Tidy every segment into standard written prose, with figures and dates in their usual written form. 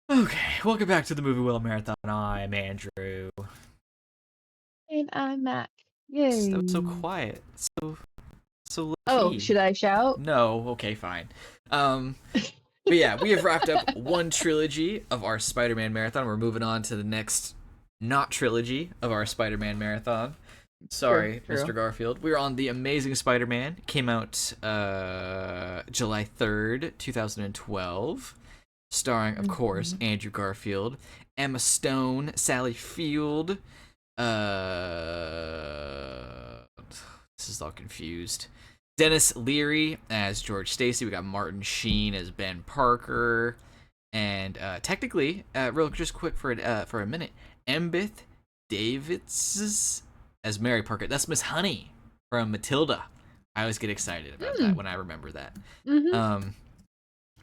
Okay, welcome back to the Movie Wheel Marathon. I'm Andrew. And I'm Mac. That was so Yay. quiet, so low Oh, key. should I shout? No, okay, fine. Um, but yeah, we have wrapped up one trilogy of our Spider-Man marathon. We're moving on to the next not trilogy of our Spider-Man marathon. True, Sorry, Mr. true. Garfield. We're on The Amazing Spider-Man. Came out July 3rd, 2012. Starring, of course, Mhm. Andrew Garfield, Emma Stone, Sally Field, this is all confused. Dennis Leary as George Stacy. We got Martin Sheen as Ben Parker, and technically, real just quick for a minute, Embeth Davids as Mary Parker. That's Miss Honey from Matilda. I always get excited about that Mm. when I remember that. Mhm. Um,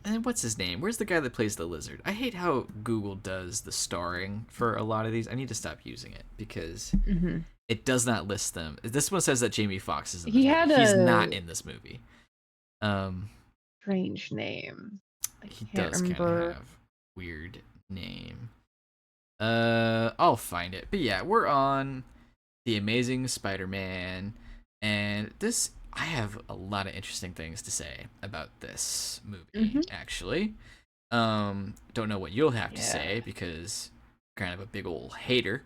and what's his name? Where's the guy that plays the lizard? I hate how Google does the starring for a lot of these. I need to stop using it because Mhm. it does not list them. This one says that Jamie Foxx is in He this movie. had He's not a in this movie. Um, strange name. I he can't does kind of remember. have weird name. I'll find it. But yeah, we're on the Amazing Spider-Man, and this I have a lot of interesting things to say about this movie. Mhm. Actually, don't know what you'll have to Yeah, say because you're kind of a big old hater,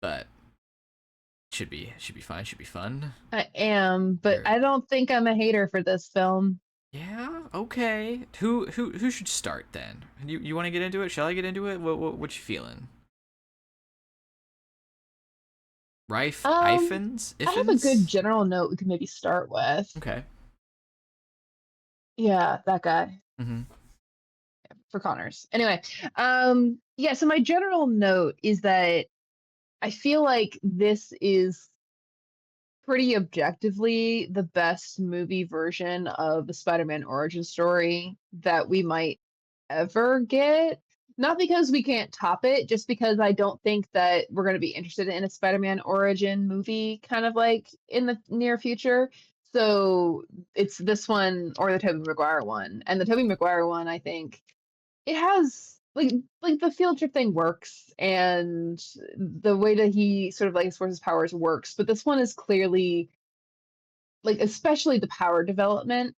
but should be fine. Should be fun. I am, but You're I don't think I'm a hater for this film. Yeah. Okay. Who should start then? You want to get into it? Shall I get into it? What you feeling? Rife Um, hyphens I have a good iphens. general note we could maybe start with. Okay. Yeah, that guy Mm-hmm. for Connors. Anyway, yeah, so my general note is that I feel like this is pretty objectively the best movie version of the Spider-Man origin story that we might ever get. Not because we can't top it, just because I don't think that we're going to be interested in a Spider-Man origin movie kind of like in the near future. So it's this one or the Tobey Maguire one. And the Tobey Maguire one, I think it has like the field trip thing works and the way that he sort of like explores his powers works, but this one is clearly like especially the power development,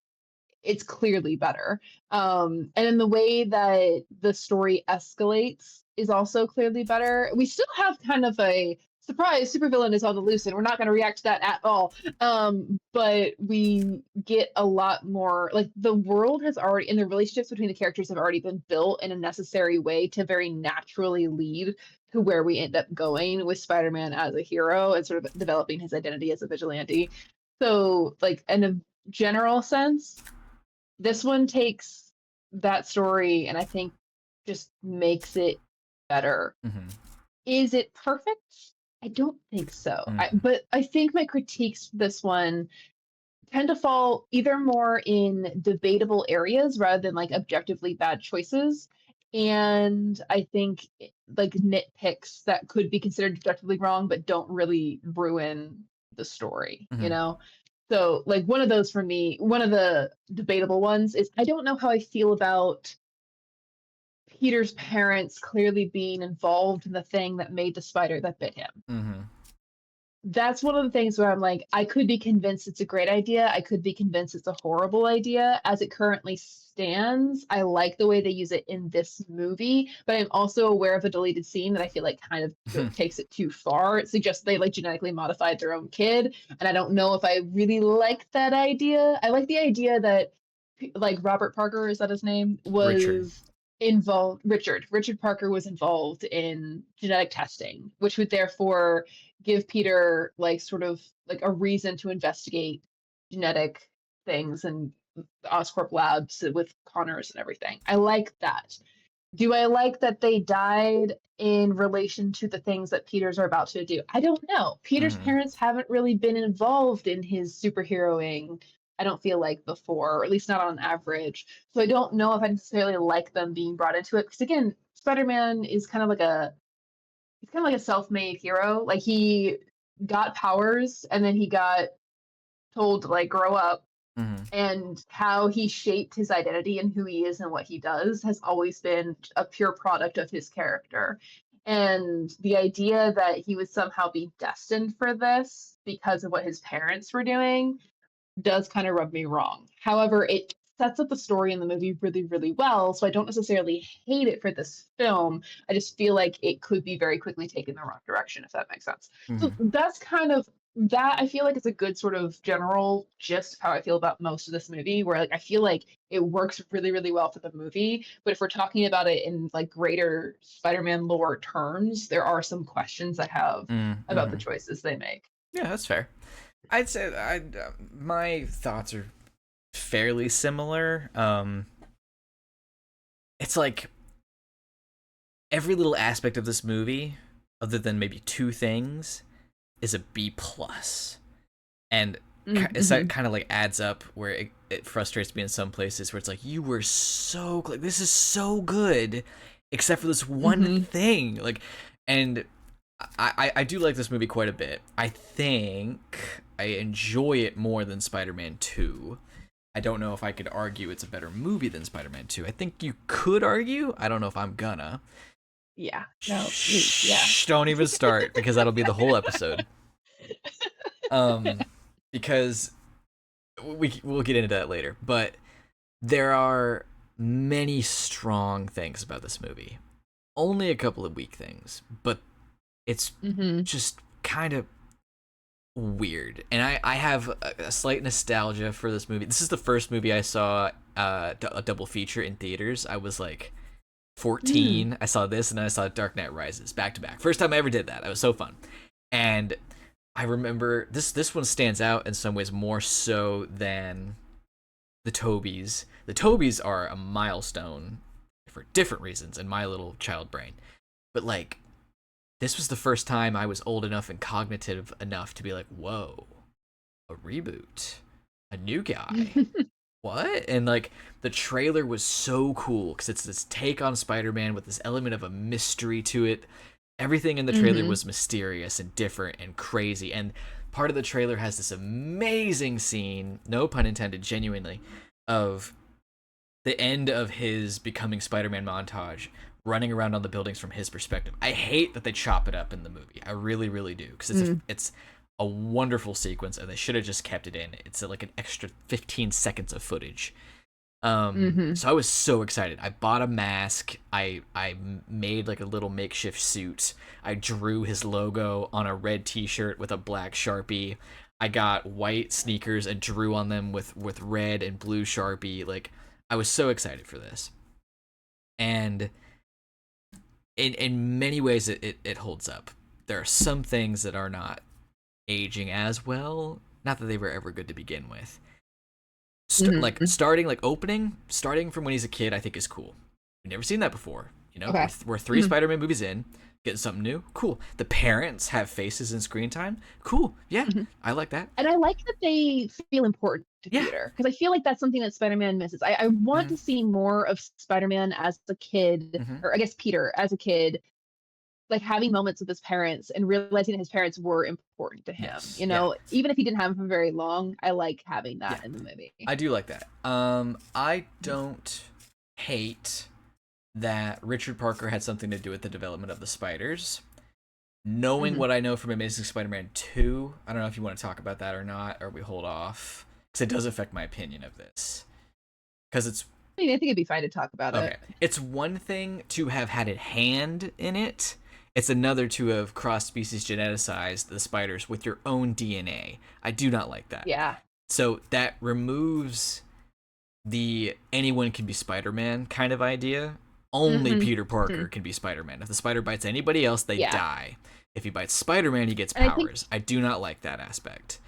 it's clearly better. And then the way that the story escalates is also clearly better. We still have kind of a surprise supervillain is on the loose, and we're not going to react to that at all. But we get a lot more like the world has already, and the relationships between the characters have already been built in a necessary way to very naturally lead to where we end up going with Spider-Man as a hero and sort of developing his identity as a vigilante. So, like, in a general sense, this one takes that story and I think just makes it better. Mm-hmm. Is it perfect? I don't think so. Mm-hmm. But I think my critiques for this one tend to fall either more in debatable areas rather than like objectively bad choices. And I think like nitpicks that could be considered objectively wrong, but don't really ruin the story, you Mm-hmm. know? So, like, one of those for me, one of the debatable ones is I don't know how I feel about Peter's parents clearly being involved in the thing that made the spider that bit him. Mm-hmm. That's one of the things where I'm like, I could be convinced it's a great idea. I could be convinced it's a horrible idea. As it currently stands, I like the way they use it in this movie, but I'm also aware of a deleted scene that I feel like kind of takes it too far. It suggests they like genetically modified their own kid, and I don't know if I really like that idea. I like the idea that like Robert Parker, is that his name, Richard. was involved. Richard Parker was involved in genetic testing, which would therefore give Peter like sort of like a reason to investigate genetic things and Oscorp labs with Connors and everything. I like that. Do I like that they died in relation to the things that Peters are about to do? I don't know. Peter's Mm-hmm. parents haven't really been involved in his superheroing, I don't feel like before, or at least not on average. So I don't know if I necessarily like them being brought into it. Because again, Spider-Man is kind of like a he's kind of like a self-made hero. Like he got powers and then he got told to like grow up Mm-hmm. and how he shaped his identity and who he is and what he does has always been a pure product of his character. And the idea that he would somehow be destined for this because of what his parents were doing does kind of rub me wrong. However, it sets up the story in the movie really, really well. So I don't necessarily hate it for this film. I just feel like it could be very quickly taken the wrong direction, if that makes sense. So Mm-hmm. that's kind of that. I feel like it's a good sort of general gist of how I feel about most of this movie, where like I feel like it works really, really well for the movie. But if we're talking about it in like greater Spider-Man lore terms, there are some questions I have about the Mm-hmm. choices they make. Yeah, that's fair. I'd say my thoughts are fairly similar. It's like every little aspect of this movie, other than maybe two things, is a B plus, and it's that Mm-hmm. kind of like adds up where it frustrates me in some places where it's like you were so like this is so good, except for this one Mm-hmm. thing, like, and I do like this movie quite a bit. I think I enjoy it more than Spider-Man 2. I don't know if I could argue it's a better movie than Spider-Man 2. I think you could argue. I don't know if I'm gonna. Yeah. No. Yeah. Shh, don't even start because that'll be the whole episode. Um, because we'll get into that later. But there are many strong things about this movie. Only a couple of weak things, but it's Mhm. just kind of weird. And I have a slight nostalgia for this movie. This is the first movie I saw a double feature in theaters. I was like Mm. 14. I saw this and then I saw Dark Knight Rises back to back. First time I ever did that. That was so fun. And I remember this one stands out in some ways more so than the Tobies. The Tobies are a milestone for different reasons in my little child brain. But like this was the first time I was old enough and cognitive enough to be like, whoa, a reboot, a new guy. What? And like the trailer was so cool because it's this take on Spider-Man with this element of a mystery to it. Everything in the trailer Mhm. was mysterious and different and crazy. And part of the trailer has this amazing scene, no pun intended, genuinely, of the end of his becoming Spider-Man montage, running around on the buildings from his perspective. I hate that they chop it up in the movie. I really, really do, because Mm. it's a wonderful sequence, and they should have just kept it in. It's like an extra 15 seconds of footage. Mhm. So I was so excited. I bought a mask. I made like a little makeshift suit. I drew his logo on a red T-shirt with a black Sharpie. I got white sneakers and drew on them with red and blue Sharpie. Like I was so excited for this, and in many ways it holds up. There are some things that are not aging as well. Not that they were ever good to begin with. Like Mhm. starting like opening starting from when he's a kid I think is cool. We've never seen that before. We're, Okay. we're three Mhm. Spider-Man movies in, getting something new, cool. The parents have faces and screen time, cool, yeah, Mhm. I like that. And I like that they feel important to Yeah. Peter because I feel like that's something that Spider-Man misses. I want Mm-hmm. to see more of Spider-Man as a kid, Mm-hmm. or I guess Peter as a kid, like having moments with his parents and realizing that his parents were important to him. Yes, You yeah, know, even if he didn't have them for very long, I like having yeah, that in the movie. I do like that. I don't hate that Richard Parker had something to do with the development of the spiders. Knowing Mhm. what I know from Amazing Spider-Man 2, I don't know if you want to talk about that or not, or we hold off, because it does affect my opinion of this. Because it's I mean, I think it'd be fine to talk about okay. it. It's one thing to have had a hand in it. It's another to have cross-species geneticized the spiders with your own DNA. I do not like that. Yeah. So that removes the anyone can be Spider-Man kind of idea. Only Mhm. Peter Parker Mhm. can be Spider-Man. If the spider bites anybody else, they Yeah. die. If he bites Spider-Man, he gets And I think powers. I do not like that aspect.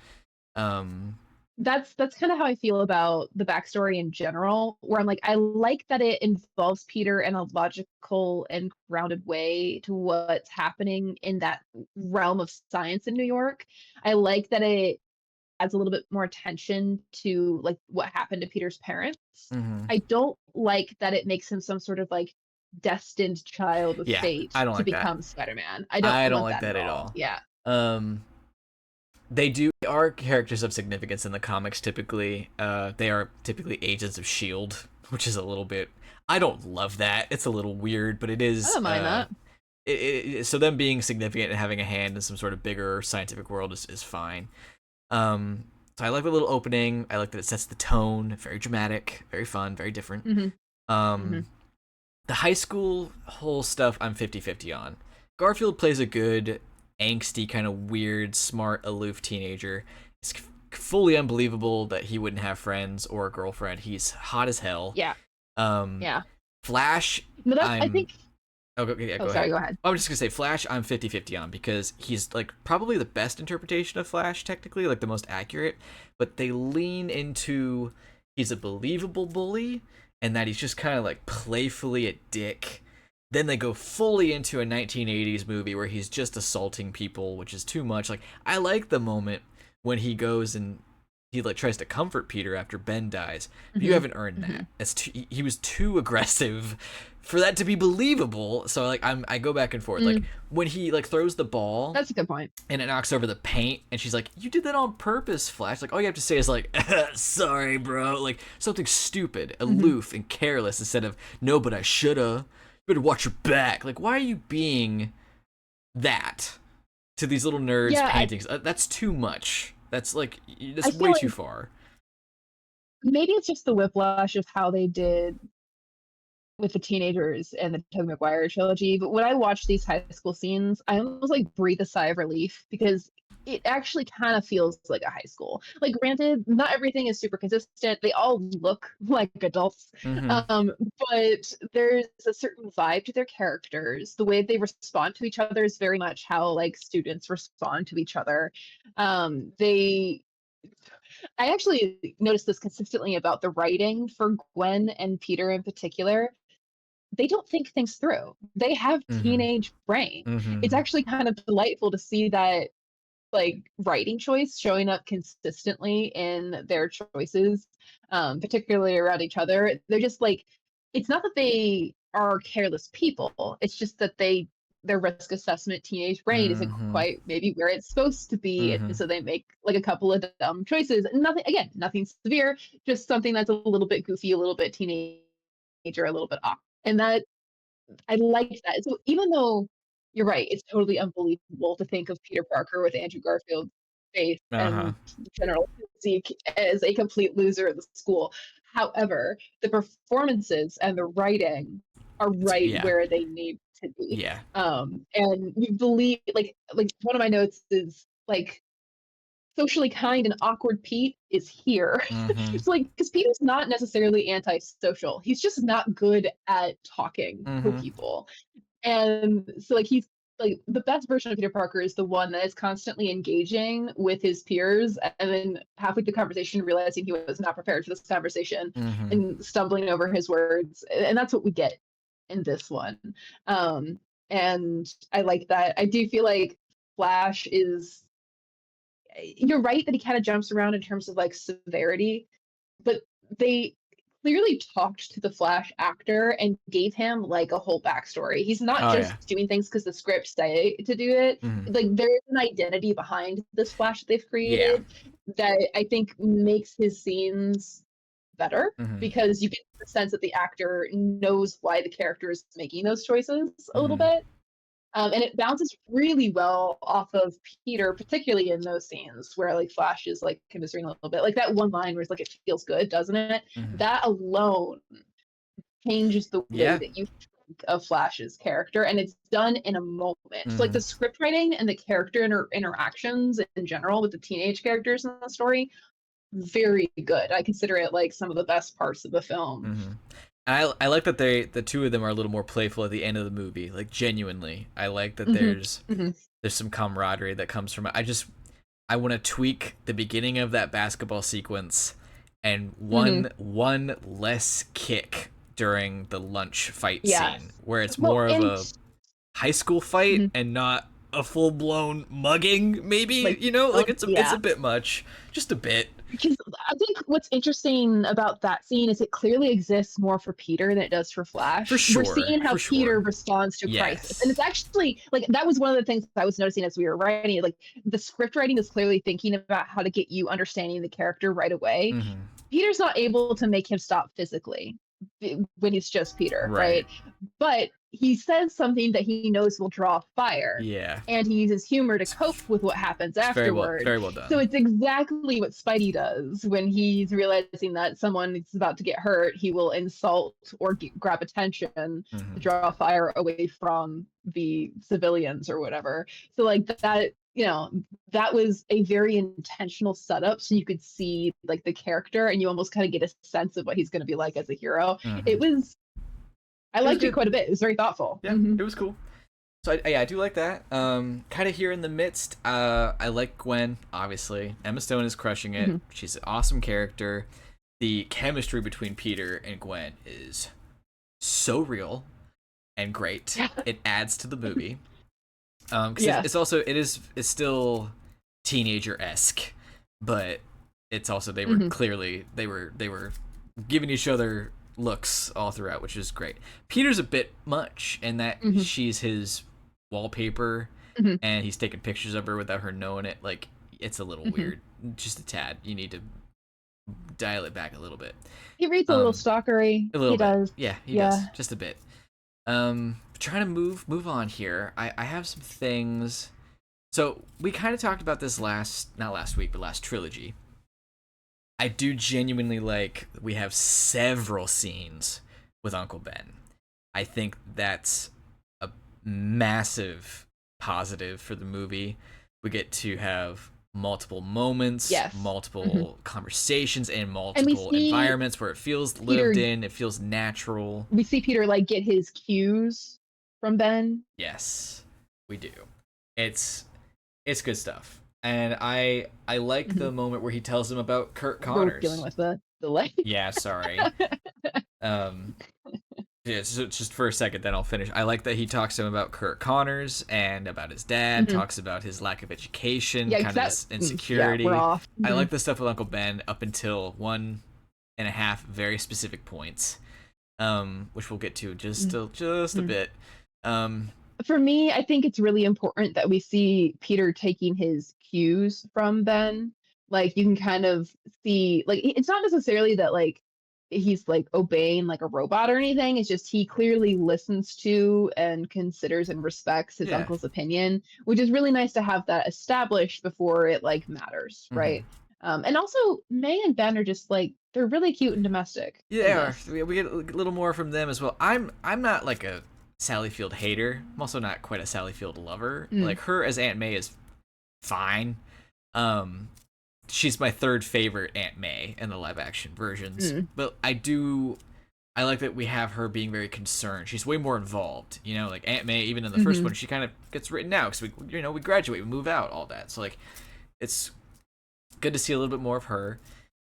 Um, that's kind of how I feel about the backstory in general, where I'm like, I like that it involves Peter in a logical and grounded way to what's happening in that realm of science in New York. I like that it adds a little bit more attention to like what happened to Peter's parents. mhm. I don't like that it makes him some sort of like destined child of Yeah, fate I don't to like that. become Spider-Man. I don't I don't want like that at that at all. all. Yeah. Um, They do are characters of significance in the comics. Typically, they are typically agents of Shield, which is a little bit. I don't love that. It's a little weird, but it I is. don't mind that. So them being significant and having a hand in some sort of bigger scientific world is fine. So I like the little opening. I like that it sets the tone. Very dramatic, very fun, very different. Mm-hmm. Mm-hmm. Um, the high school whole stuff, I'm 50-50 on. Garfield plays a good, angsty, kind of weird, smart, aloof teenager. It's fully unbelievable that he wouldn't have friends or a girlfriend. He's hot as hell. Yeah. Um, Yeah. Flash, No, that's. I I'm think. Oh, yeah, Oh, go sorry. ahead. Go ahead. I'm just gonna say Flash. I'm 50-50 on because he's like probably the best interpretation of Flash, technically, like the most accurate. But they lean into he's a believable bully and that he's just kind of like playfully a dick. Then they go fully into a 1980s movie where he's just assaulting people, which is too much. Like I like the moment when he goes and he like tries to comfort Peter after Ben dies. But you Mm-hmm. haven't earned Mm-hmm. that. He was too aggressive for that to be believable. So like I go back and forth. Like Mm, when he like throws the ball that's a good point. and it knocks over the paint and she's like, "You did that on purpose, Flash." Like all you have to say is like, "Sorry, bro." Like something stupid, Mm-hmm. aloof and careless instead of, "No, but I shoulda. You better watch your back." Like why are you being that to these little nerds Yeah. paintings? That's too much. That's like I that's feel way too like far. maybe it's just the whiplash of how they did with the teenagers and the Tobey Maguire trilogy. But when I watch these high school scenes, I almost like breathe a sigh of relief because it actually kind of feels like a high school. Like, granted, not everything is super consistent. They all look like adults, Mm-hmm. um, but there's a certain vibe to their characters. The way they respond to each other is very much how like students respond to each other. They I actually noticed this consistently about the writing for Gwen and Peter in particular. They don't think things through. They have Mm-hmm. teenage brain. It's Mm-hmm. actually kind of delightful to see that like writing choice showing up consistently in their choices, particularly around each other. They're just like, it's not that they are careless people. It's just that their risk assessment teenage brain isn't Mm-hmm. quite maybe where it's supposed to be, Mm-hmm. and so they make like a couple of dumb choices. Nothing again, nothing severe, just something that's a little bit goofy, a little bit teenager, a little bit off. And that I liked that. So even though you're right, it's totally unbelievable to think of Peter Parker with Andrew Garfield's face Uh-huh. and general physique as a complete loser at the school. However, the performances and the writing are right Yeah. where they need to be. Yeah. And you believe like one of my notes is like socially kind and awkward Pete is here. Mm-hmm. It's like because Peter's not necessarily antisocial. He's just not good at talking to Mm-hmm. people. And so like he's like the best version of Peter Parker is the one that is constantly engaging with his peers and then halfway through the conversation realizing he was not prepared for this conversation Mm-hmm. and stumbling over his words. And that's what we get in this one. Um, and I like that. I do feel like Flash is you're right that he kind of jumps around in terms of like severity, but they clearly talked to the Flash actor and gave him like a whole backstory. He's not Oh yeah. just doing things because the script say to do it. Mm-hmm. Like there is an identity behind this Flash that they've Yeah. created that I think makes his scenes better Mm-hmm. because you get the sense that the actor knows why the character is making those choices a little Mm-hmm. bit. And it bounces really well off of Peter, particularly in those scenes where like Flash is like commiserating a little bit. Like that one line where it's like, it feels good, doesn't it? Mm-hmm. That alone changes the way Yeah. that you think of Flash's character. And it's done in a moment. So, like Mm-hmm. the script writing and the character interactions in general with the teenage characters in the story, very good. I consider it like some of the best parts of the film. Mm-hmm. I like that the two of them are a little more playful at the end of the movie. Like genuinely, I like that Hmm. Hmm. there's some camaraderie that comes from it. I want to tweak the beginning of that basketball sequence and Hmm. one less kick during the lunch fight scene Yes. where it's Well, more of and a high school fight mhm, and not a full blown mugging. Maybe like, you know, like oh, it's a yeah. bit much, just a bit. because I think what's interesting about that scene is it clearly exists more for Peter than it does for For Flash. We're sure, seeing how for Peter sure. responds to crisis. And it's Yes. actually like that was one of the things I was noticing as we were writing. Like the script writing is clearly thinking about how to get you understanding the character right away. Hmm. Peter's not able to make him stop physically when he's just Peter, Right. right? But he says something that he knows will draw fire. Yeah. And he uses humor to cope with what happens It's afterward. very well So done. it's exactly what Spidey does when he's realizing that someone is about to get hurt. He will insult or grab attention to Hmm. draw fire away from the civilians or whatever. So like that, that was a very intentional setup, so you could see like the character and you almost kind of get a sense of what he's going to be like as a hero. Hmm. It was I It was liked it good. quite a bit. It was very thoughtful. Yeah, it was cool. So yeah, I do like that. Kind of here in the midst, I like Gwen. Obviously, Emma Stone is crushing it. Mm-hmm. She's an awesome character. The chemistry between Peter and Gwen is so real and great. Yeah. It adds to the movie. Because it's Yes. also it's still teenager esque, but it's also they were Mm-hmm. clearly they were giving each other looks all throughout, which is great. Peter's a bit much in that Mm-hmm. she's his wallpaper Mm-hmm. and he's taking pictures of her without her knowing it. Like it's a little Mm-hmm. weird, just a tad. You need to dial it back a little bit. He reads a little Um, stalkery. a little He bit, does. yeah, he does Yeah. just a bit. Trying to move on here. I have some things. So we kind of talked about this not last week, but last trilogy. I do genuinely like we have several scenes with Uncle Ben. I think that's a massive positive for the movie. We get to have multiple moments, Yes. Mm-hmm. multiple conversations, and And multiple environments where it feels lived Peter in, it feels natural. we see Peter like get his cues from Ben. Yes, we do. It's it's good stuff. And I like Mm-hmm. the moment where he tells him about Kurt We're dealing Connors. with the delay. Yeah, sorry. Um yeah, so just for a second, then I'll finish. I like that he talks to him about Kurt Connors and about his dad, Mm-hmm. talks about his lack of education, Yeah, kind because of that this yeah, we're insecurity. off. I Mm-hmm. like the stuff with Uncle Ben up until one and a half very specific points, which we'll get to just a Mm-hmm. bit. Um, For me, I think it's really important that we see Peter taking his cues from Ben. Like you can kind of see, like it's not necessarily that like he's like obeying like a robot or anything. It's just he clearly listens to and considers and respects his yeah. uncle's opinion, which is really nice to have that established before it like matters, Hmm. right? And also May and Ben are just like they're really cute and domestic in Yeah, this. we get a little more from them as well. I'm not like a Sally Field hater. I'm also not quite a Sally Field lover. Mm, Like her as Aunt May is fine. Um, she's my third favorite Aunt May in the live action versions. mm, But I like that we have her being very concerned. She's way more involved. You know, like Aunt May, even in the first mm-hmm, one, she kind of gets written out because we graduate, we move out, all that. So like, it's good to see a little bit more of her.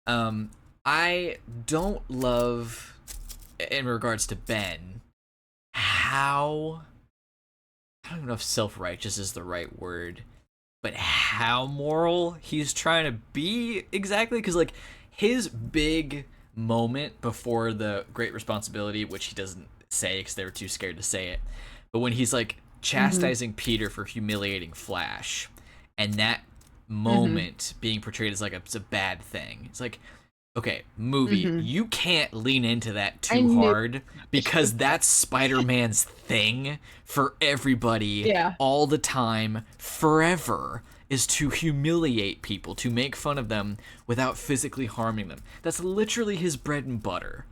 Um, I don't love, in regards to Ben, how I don't even know if self righteous is the right word, but how moral he's trying to be exactly. Because, like, his big moment before the great responsibility, which he doesn't say because they were too scared to say it, but when he's like mm-hmm, chastising Peter for humiliating Flash, and that mm-hmm, moment being portrayed as like it's a bad thing. It's like, okay, movie, mm-hmm. you can't lean into that I too knew hard because that's Spider-Man's thing for everybody yeah. all the time, forever, is to humiliate people, to make fun of them without physically harming them. That's literally his bread and butter.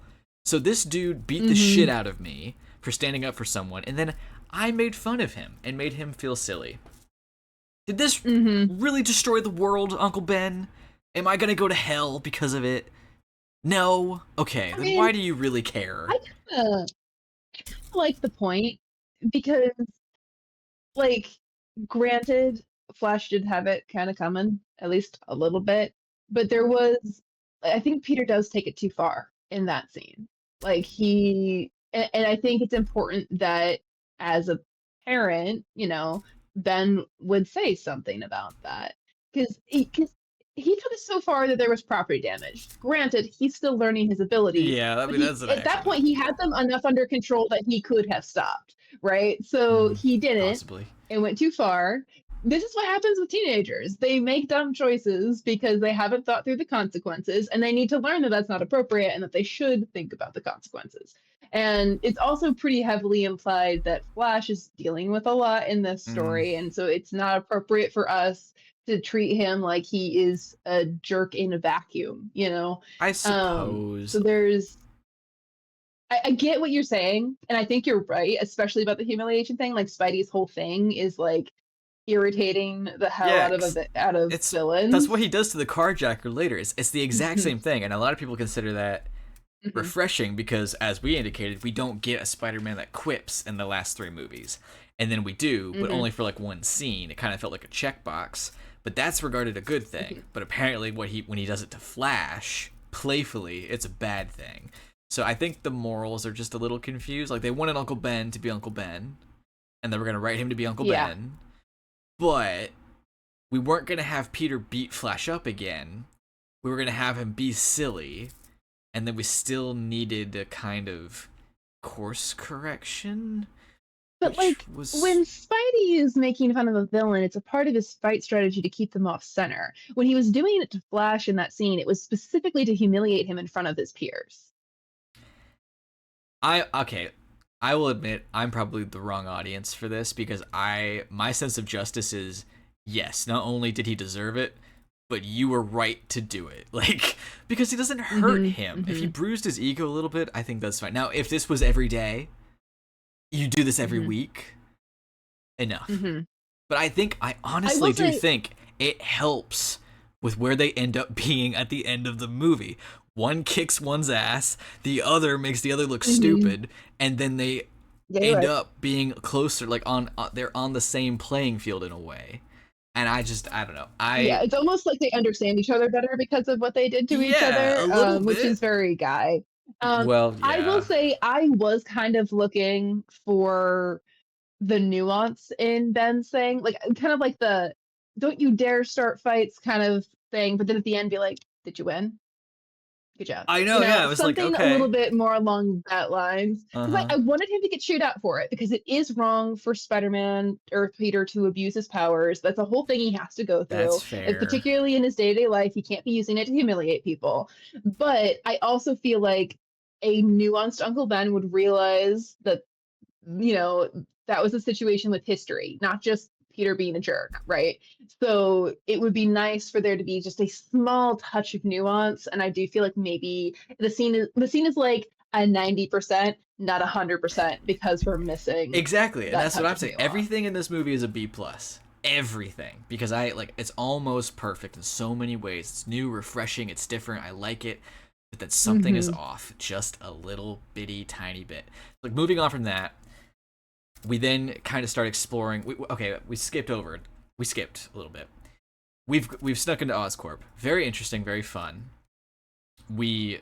So this dude beat the shit Mhm. out of me for standing up for someone, and then I made fun of him and made him feel silly. Did this Mhm. really destroy the world, Uncle Ben? Am I gonna go to hell because of it? No? Okay, I then mean, why do you really care? I kinda like the point because, like, granted, Flash did have it kinda coming, at least a little bit, but there was I think Peter does take it too far in that scene. Like, and I think it's important that as a parent, Ben would say something about that because he took it so far that there was property damage. Granted, he's still learning his abilities, Yeah, I but mean he that's an at that accident. point he had them enough under control that he could have stopped, right? So he didn't Possibly. and went too far. This is what happens with teenagers. They make dumb choices because they haven't thought through the consequences, and they need to learn that that's not appropriate and that they should think about the consequences. And it's also pretty heavily implied that Flash is dealing with a lot in this Mm, story, and so it's not appropriate for us to treat him like he is a jerk in a vacuum, you know? I suppose. So I get what you're saying, and I think you're right, especially about the humiliation thing. Like Spidey's whole thing is like irritating the hell Yeah, out out of it's that's what villains. he does to the carjacker later. It's the exact Mhm, same thing, and a lot of people consider that mhm, refreshing because, as we indicated, we don't get a Spider-Man that quips in the last three movies, and then we do, but mhm, only for like one scene. It kind of felt like a checkbox, but that's regarded a good thing. mhm. But apparently, when he does it to Flash playfully, it's a bad thing. So I think the morals are just a little confused. Like they wanted Uncle Ben to be Uncle Ben, and they were gonna write him to be Uncle Yeah, Ben, but we weren't gonna have Peter beat Flash up again. We were gonna have him be silly, and then we still needed a kind of course correction, but which like was when Spidey is making fun of a villain, it's a part of his fight strategy to keep them off center. When he was doing it to Flash in that scene, it was specifically to humiliate him in front of his peers. I okay. I will admit I'm probably the wrong audience for this because my sense of justice is yes, not only did he deserve it, but you were right to do it. Like because he doesn't hurt Hmm. him. If he Hmm. bruised his ego a little bit, I think that's fine. Now, if this was every day, you do this every Hmm. week, enough. Hmm. But I I honestly will do say, think it helps with where they end up being at the end of the movie. One kicks one's ass, the other makes the other look mhm. stupid, and then they Yeah, you're end right. up being closer, like they're on the same playing field in a way. And I don't know. Yeah, it's almost like they understand each other better because of what they did to each Yeah, a other, little which is bit. very Guy. Well, I will yeah. say I was kind of looking for the nuance in Ben's thing, like kind of like the "don't you dare start fights" kind of thing, but then at the end be like, "Did you win? Good job." I You know, yeah. know, I was like, something a little okay. bit more along that lines. Because Uh-huh. I wanted him to get chewed out for it because it is wrong for Spider-Man or Peter to abuse his powers. That's a whole thing he has to go That's through. And fair. particularly in his day-to-day life, he can't be using it to humiliate people. But I also feel like a nuanced Uncle Ben would realize that, you know, that was a situation with history, not just Peter being a jerk, right? So it would be nice for there to be just a small touch of nuance. And I do feel like maybe the scene is like a 90%, not 100%, because we're missing Exactly, and that that's what touch I'm of saying. nuance. Everything in this movie is a B plus. Everything, because I like it's almost perfect in so many ways. It's new, refreshing, it's different. I like it, but then something is Mm-hmm. off, just a little bitty tiny bit. Like moving on from that, we then kind of start exploring. Okay, we skipped a little bit. We've snuck into Oscorp. Very interesting, very fun. We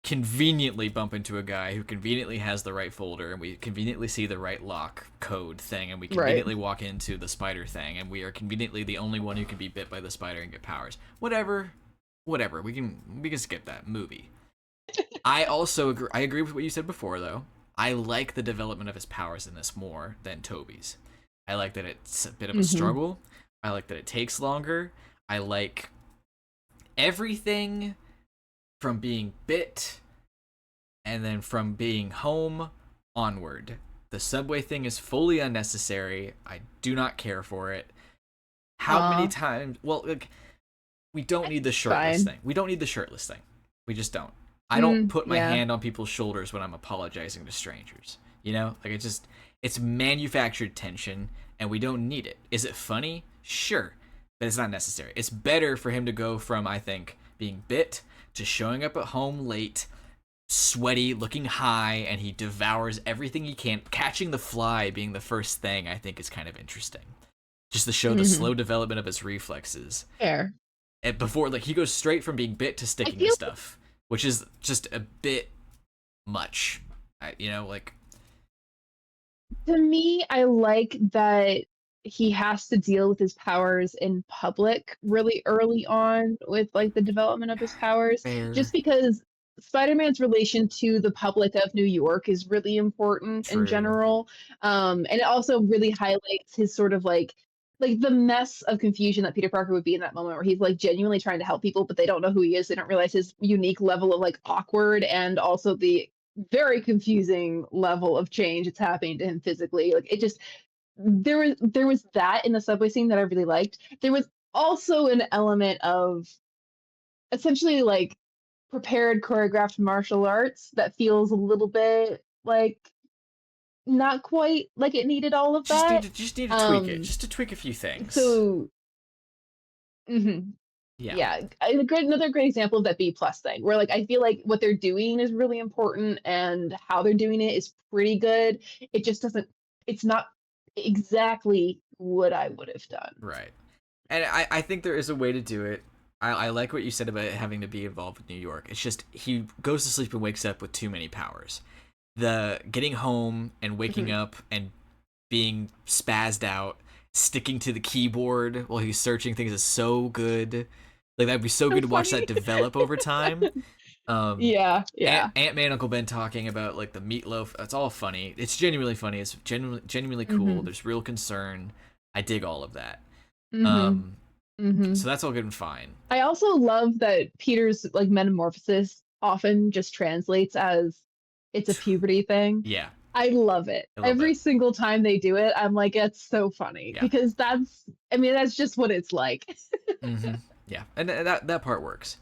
conveniently bump into a guy who conveniently has the right folder, and we conveniently see the right lock code thing, and we Right. conveniently walk into the spider thing, and we are conveniently the only one who can be bit by the spider and get powers. Whatever. We can skip that movie. I agree with what you said before though. I like the development of his powers in this more than Toby's. I like that it's a bit of a Mm-hmm. struggle. I like that it takes longer. I like everything from being bit and then from being home onward. The subway thing is fully unnecessary. I do not care for it. How many Aw, times? Well, like, we don't need the it's shirtless fine. thing. We don't need the shirtless thing. We just don't. I don't put my Yeah. hand on people's shoulders when I'm apologizing to strangers. You know, like it's manufactured tension, and we don't need it. Is it funny? Sure, but it's not necessary. It's better for him to go from, I think, being bit to showing up at home late, sweaty, looking high, and he devours everything he can. Catching the fly being the first thing, I think, is kind of interesting. Just to show the Mm-hmm. slow development of his reflexes. Fair. And before, like, he goes straight from being bit to I sticking to feel stuff, which is just a bit much. Like, to me, I like that he has to deal with his powers in public really early on with like the development of his powers, just Fair. because Spider-Man's relation to the public of New York is really important in True. general. And it also really highlights his sort of like the mess of confusion that Peter Parker would be in that moment where he's like genuinely trying to help people, but they don't know who he is. They don't realize his unique level of like awkward and also the very confusing level of change that's happening to him physically. Like it just there was that in the subway scene that I really liked. There was also an element of essentially like prepared choreographed martial arts that feels a little bit like not quite like it needed all of that. Just need to tweak it. Um Just to tweak a few things. so mhm. Yeah. Yeah, another great example of that B plus thing, where like I feel like what they're doing is really important and how they're doing it is pretty good. It just doesn't. It's not exactly what I would have done. Right. And I think there is a way to do it. I like what you said about it having to be involved with New York. It's just he goes to sleep and wakes up with too many powers. The getting home and waking Mhm. up and being spazzed out, sticking to the keyboard while he's searching things is so good. Like that'd be so So good to watch funny. that develop over time. Yeah, yeah. Aunt May and Uncle Ben talking about like the meatloaf. It's all funny. It's genuinely funny. It's genuinely cool. Mhm. There's real concern. I dig all of that. Mhm. Um, so Mhm. that's all good and fine. I also love that Peter's like metamorphosis often just translates as it's a puberty thing. Yeah, I love it. I love Every it. single time they do it, I'm like, it's so funny Yeah. because I mean, that's just what it's like. Mm-hmm. Yeah, and that part works.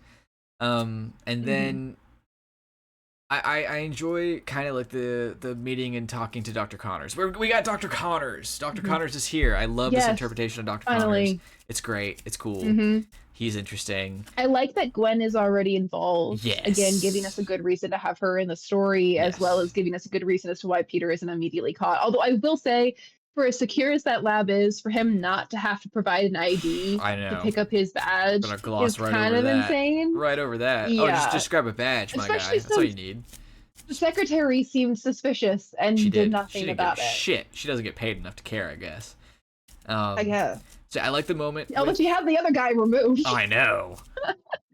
And Mhm. then I enjoy kind of like the meeting and talking to Dr. Connors. We got Dr. Connors. Dr. Mhm. Connors is here. I love this Yes, interpretation of Dr. Connors. finally. It's great. It's cool. Mhm. He's interesting. I like that Gwen is already involved, again, giving us a Yes. good reason to have her in the story, as well as Yes. giving us a good reason as to why Peter isn't immediately caught. Although I will say, for as secure as that lab is, for him not to have to provide an ID I to know. pick up his badge Gonna is gloss right kind over of that. insane. Right over that. Oh, Yeah, just grab a badge, my guy. especially That's all you since need. the secretary seemed suspicious She and did did. She nothing didn't give a about it. shit. She doesn't get paid enough to care, I guess. I Um, guess. so I like the moment Although with. she had the other guy removed. I know.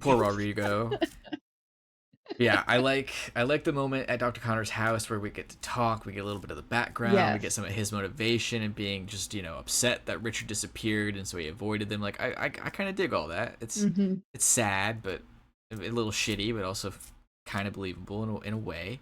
Poor Rodrigo. Yeah, I like the moment at Dr. Connor's house where we get to talk, we get a little bit of the background, we get Yes. some of his motivation and being just, upset that Richard disappeared and so he avoided them. Like I kind of dig all that. Hmm. It's sad, but a little shitty, but also kind of believable in a way.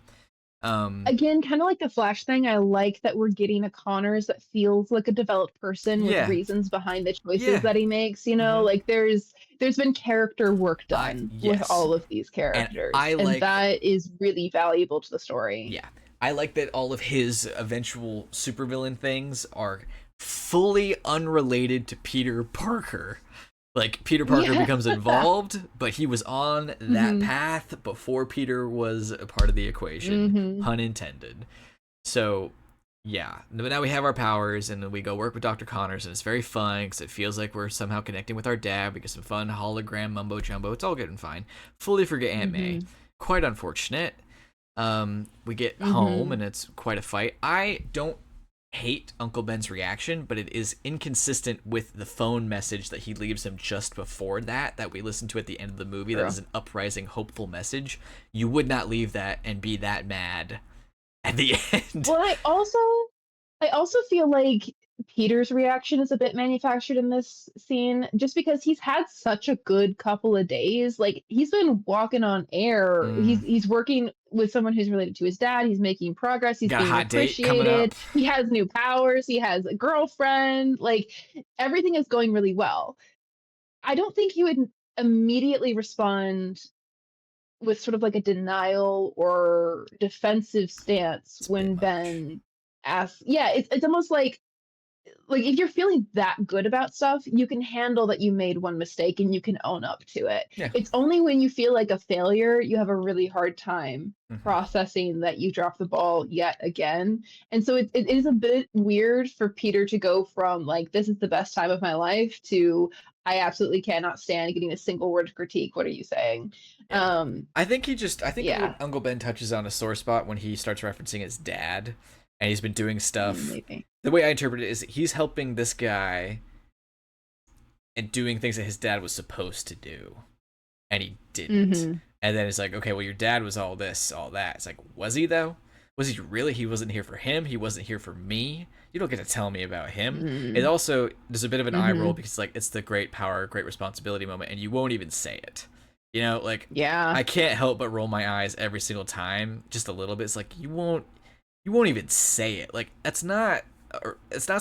Um Again, kind of like the Flash thing, I like that we're getting a Connors that feels like a developed person with yeah. reasons behind the choices Yeah. that he makes, Mhm. like there's been character work I done with yes. all of these And characters, I and like that is really valuable to the story. yeah. I like that all of his eventual supervillain things are fully unrelated to Peter Parker. Like Peter Parker Yeah. becomes involved, but he was on that Hmm. path before Peter was a part of the equation, Hmm. pun intended. So, yeah, but now we have our powers, and then we go work with Dr. Connors, and it's very fun because it feels like we're somehow connecting with our dad. We get some fun hologram mumbo jumbo. It's all good and fine. Fully forget Aunt May. Hmm. Quite unfortunate. We get home, Hmm. and it's quite a fight. I don't hate Uncle Ben's reaction, but it is inconsistent with the phone message that he leaves him just before that we listen to at the end of the movie. That True. is an uprising, hopeful message. You would not leave that and be that mad at the end. Well, I also feel like Peter's reaction is a bit manufactured in this scene just because he's had such a good couple of days. Like he's been walking on air. Mm, He's working with someone who's related to his dad. He's making progress. He's got a being hot date coming up. appreciated. He has new powers. He has a girlfriend. Like everything is going really well. I don't think he would immediately respond with sort of like a denial or defensive stance It's a bit when much. Ben asks. Yeah, it's almost like if you're feeling that good about stuff, you can handle that you made one mistake and you can own up to it. Yeah. It's only when you feel like a failure, you have a really hard time Hmm. processing that you dropped the ball yet again. And so it is a bit weird for Peter to go from like, this is the best time of my life to I absolutely cannot stand getting a single word of critique. What are you saying? Yeah. Um, I think yeah. Uncle Ben touches on a sore spot when he starts referencing his dad. and he's been doing stuff. Maybe. The way I interpret it is he's helping this guy and doing things that his dad was supposed to do, and he didn't. Mm-hmm. And then it's like, okay, well, your dad was all this, all that. It's like, was he though? Was he really? He wasn't here for him. He wasn't here for me. You don't get to tell me about him. It Mm-hmm. also, there's a bit of an eye Mm-hmm. roll because like it's the great power, great responsibility moment, and you won't even say it. You know, like Yeah. I can't help but roll my eyes every single time, just a little bit. It's like you won't even say it. Like it's not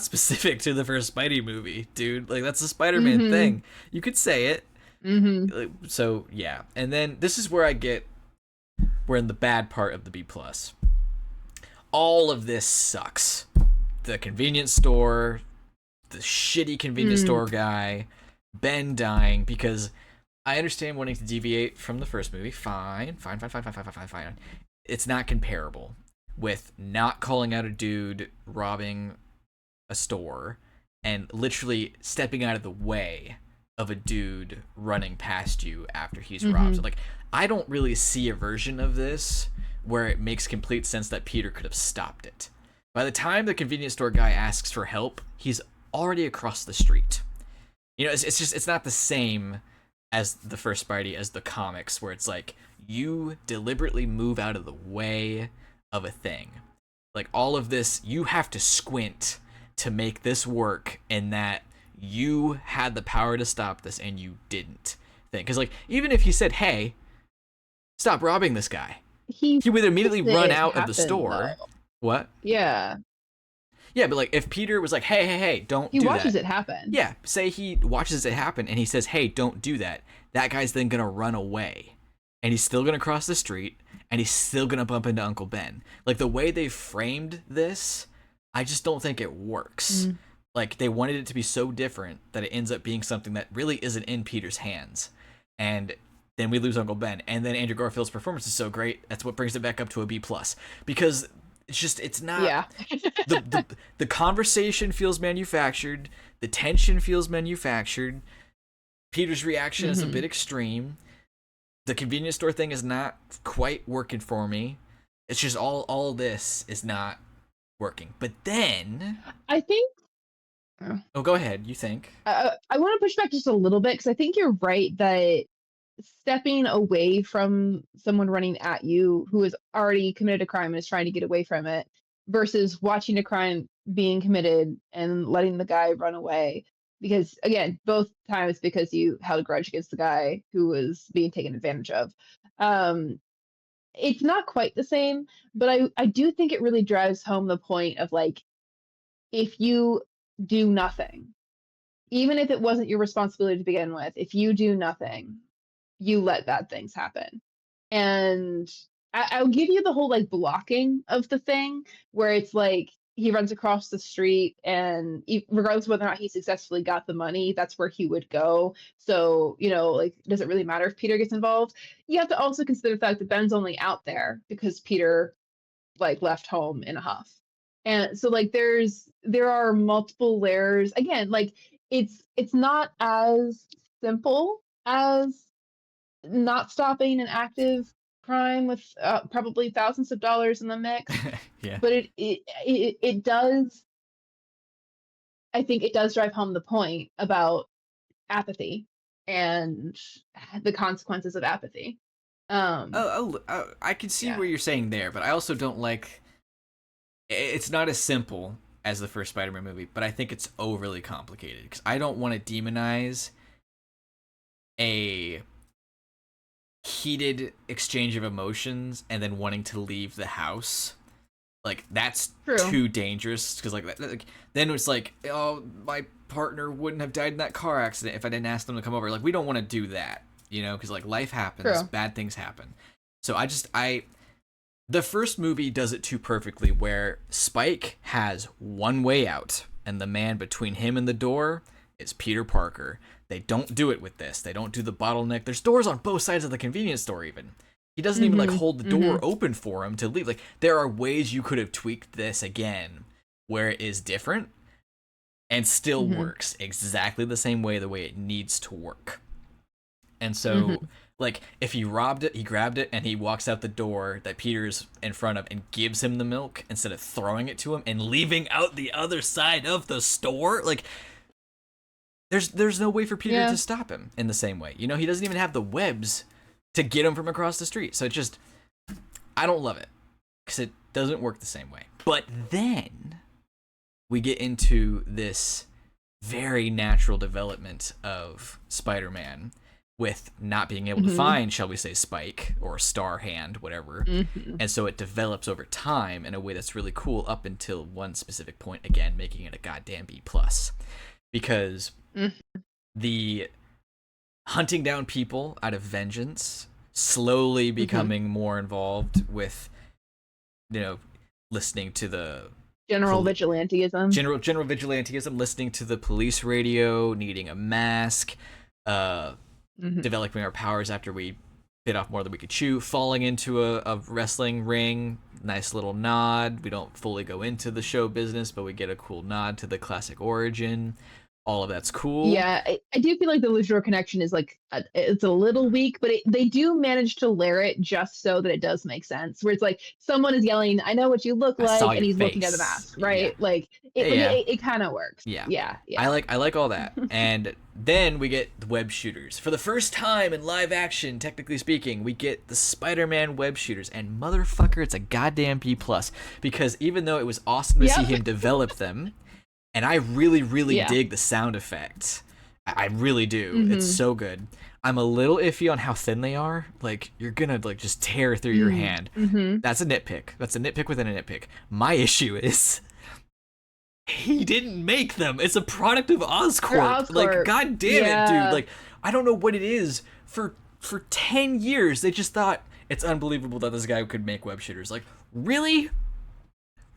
specific to the first Spidey movie, dude. Like that's a Spider-Man Mm-hmm. thing. You could say it. Mm-hmm. So yeah, and then this is where we're in the bad part of the B plus. All of this sucks. The convenience store, the shitty convenience Mm. store guy, Ben dying because I understand wanting to deviate from the first movie. Fine. It's not comparable with not calling out a dude robbing a store and literally stepping out of the way of a dude running past you after he's robbed. Mm-hmm. So, like, I don't really see a version of this where it makes complete sense that Peter could have stopped it. By the time the convenience store guy asks for help, he's already across the street. You know, it's just it's not the same as the first Spidey as the comics where it's like you deliberately move out of the way of a thing. Like all of this, you have to squint to make this work, and that you had the power to stop this and you didn't. Because like even if he said, "Hey, stop robbing this guy," He he would immediately watches run it out of the happen though. store. What? Yeah. Yeah, but like if Peter was like, "Hey, don't He do watches that." it happen. Yeah, say he watches it happen and he says, "Hey, don't do that." That guy's then gonna run away, and he's still gonna cross the street, and he's still gonna bump into Uncle Ben. Like the way they framed this, I just don't think it works. Mm. Like they wanted it to be so different that it ends up being something that really isn't in Peter's hands, and then we lose Uncle Ben, and then Andrew Garfield's performance is so great that's what brings it back up to a B plus because it's not Yeah. the conversation feels manufactured, the tension feels manufactured. Peter's reaction is a Mm-hmm. bit extreme. The convenience store thing is not quite working for me. It's just all this is not working. But then, I think oh, go ahead. You think? I want to push back just a little bit because I think you're right that stepping away from someone running at you who has already committed a crime and is trying to get away from it versus watching a crime being committed and letting the guy run away. Because again, both times because you held a grudge against the guy who was being taken advantage of. Um, it's not quite the same, but I do think it really drives home the point of like if you do nothing, even if it wasn't your responsibility to begin with, if you do nothing, you let bad things happen. And I'll give you the whole like blocking of the thing where it's like he runs across the street and regardless of whether or not he successfully got the money, that's where he would go. So, you know, like, does it really matter if Peter gets involved? You have to also consider the fact that Ben's only out there because Peter like left home in a huff. And so like there are multiple layers. Again, like it's not as simple as not stopping an active crime with probably thousands of dollars in the mix, Yeah. but it does. I think it does drive home the point about apathy and the consequences of apathy. Um, I can see yeah. what you're saying there, but I also don't like. It's not as simple as the first Spider-Man movie, but I think it's overly complicated because I don't want to demonize a heated exchange of emotions and then wanting to leave the house. Like that's True. too dangerous because then it's like, oh, my partner wouldn't have died in that car accident if I didn't ask them to come over. Like we don't want to do that, you know, because like life happens, True. bad things happen. So I the first movie does it too perfectly where Spike has one way out and the man between him and the door is Peter Parker. They don't do it with this. They don't do the bottleneck. There's doors on both sides of the convenience store even. He doesn't even like Mm-hmm. hold the Mm-hmm. door open for him to leave. Like there are ways you could have tweaked this again where it is different and still Mm-hmm. works exactly the same way the way it needs to work. And Mm-hmm. so Like, if he robbed it, he grabbed it, and he walks out the door that Peter's in front of and gives him the milk instead of throwing it to him and leaving out the other side of the store. Like, there's no way for Peter to stop him in the same way. You know, he doesn't even have the webs to get him from across the street. So it just, I don't love it because it doesn't work the same way. But then we get into this very natural development of Spider-Man with not being able to find, shall we say, Spike or Star Hand, whatever. And so it develops over time in a way that's really cool up until one specific point, again, making it a goddamn B+. Because the hunting down people out of vengeance, slowly becoming more involved with, you know, listening to the general vigilantism, listening to the police radio, needing a mask, developing our powers after we bit off more than we could chew, falling into a wrestling ring. Nice little nod. We don't fully go into the show business, but we get a cool nod to the classic origin. All of that's cool. Yeah, I do feel like the Luchador connection is like, it's a little weak, but they do manage to layer it just so that it does make sense. Where it's like someone is yelling, "I know what you look like," and he's looking at the mask, right? Yeah. Like it kind of works. Yeah. I like all that. And then we get the web shooters. For the first time in live action, technically speaking, we get the Spider-Man web shooters, and motherfucker, it's a goddamn B+. Because even though it was awesome to see him develop them, and I really, really dig the sound effect. I really do. It's so good. I'm a little iffy on how thin they are. Like, you're gonna like just tear through your hand. That's a nitpick. That's a nitpick within a nitpick. My issue is he didn't make them. It's a product of Oscorp. Like, god damn it, dude. Like, I don't know what it is. For 10 years, they just thought it's unbelievable that this guy could make web shooters. Like, really?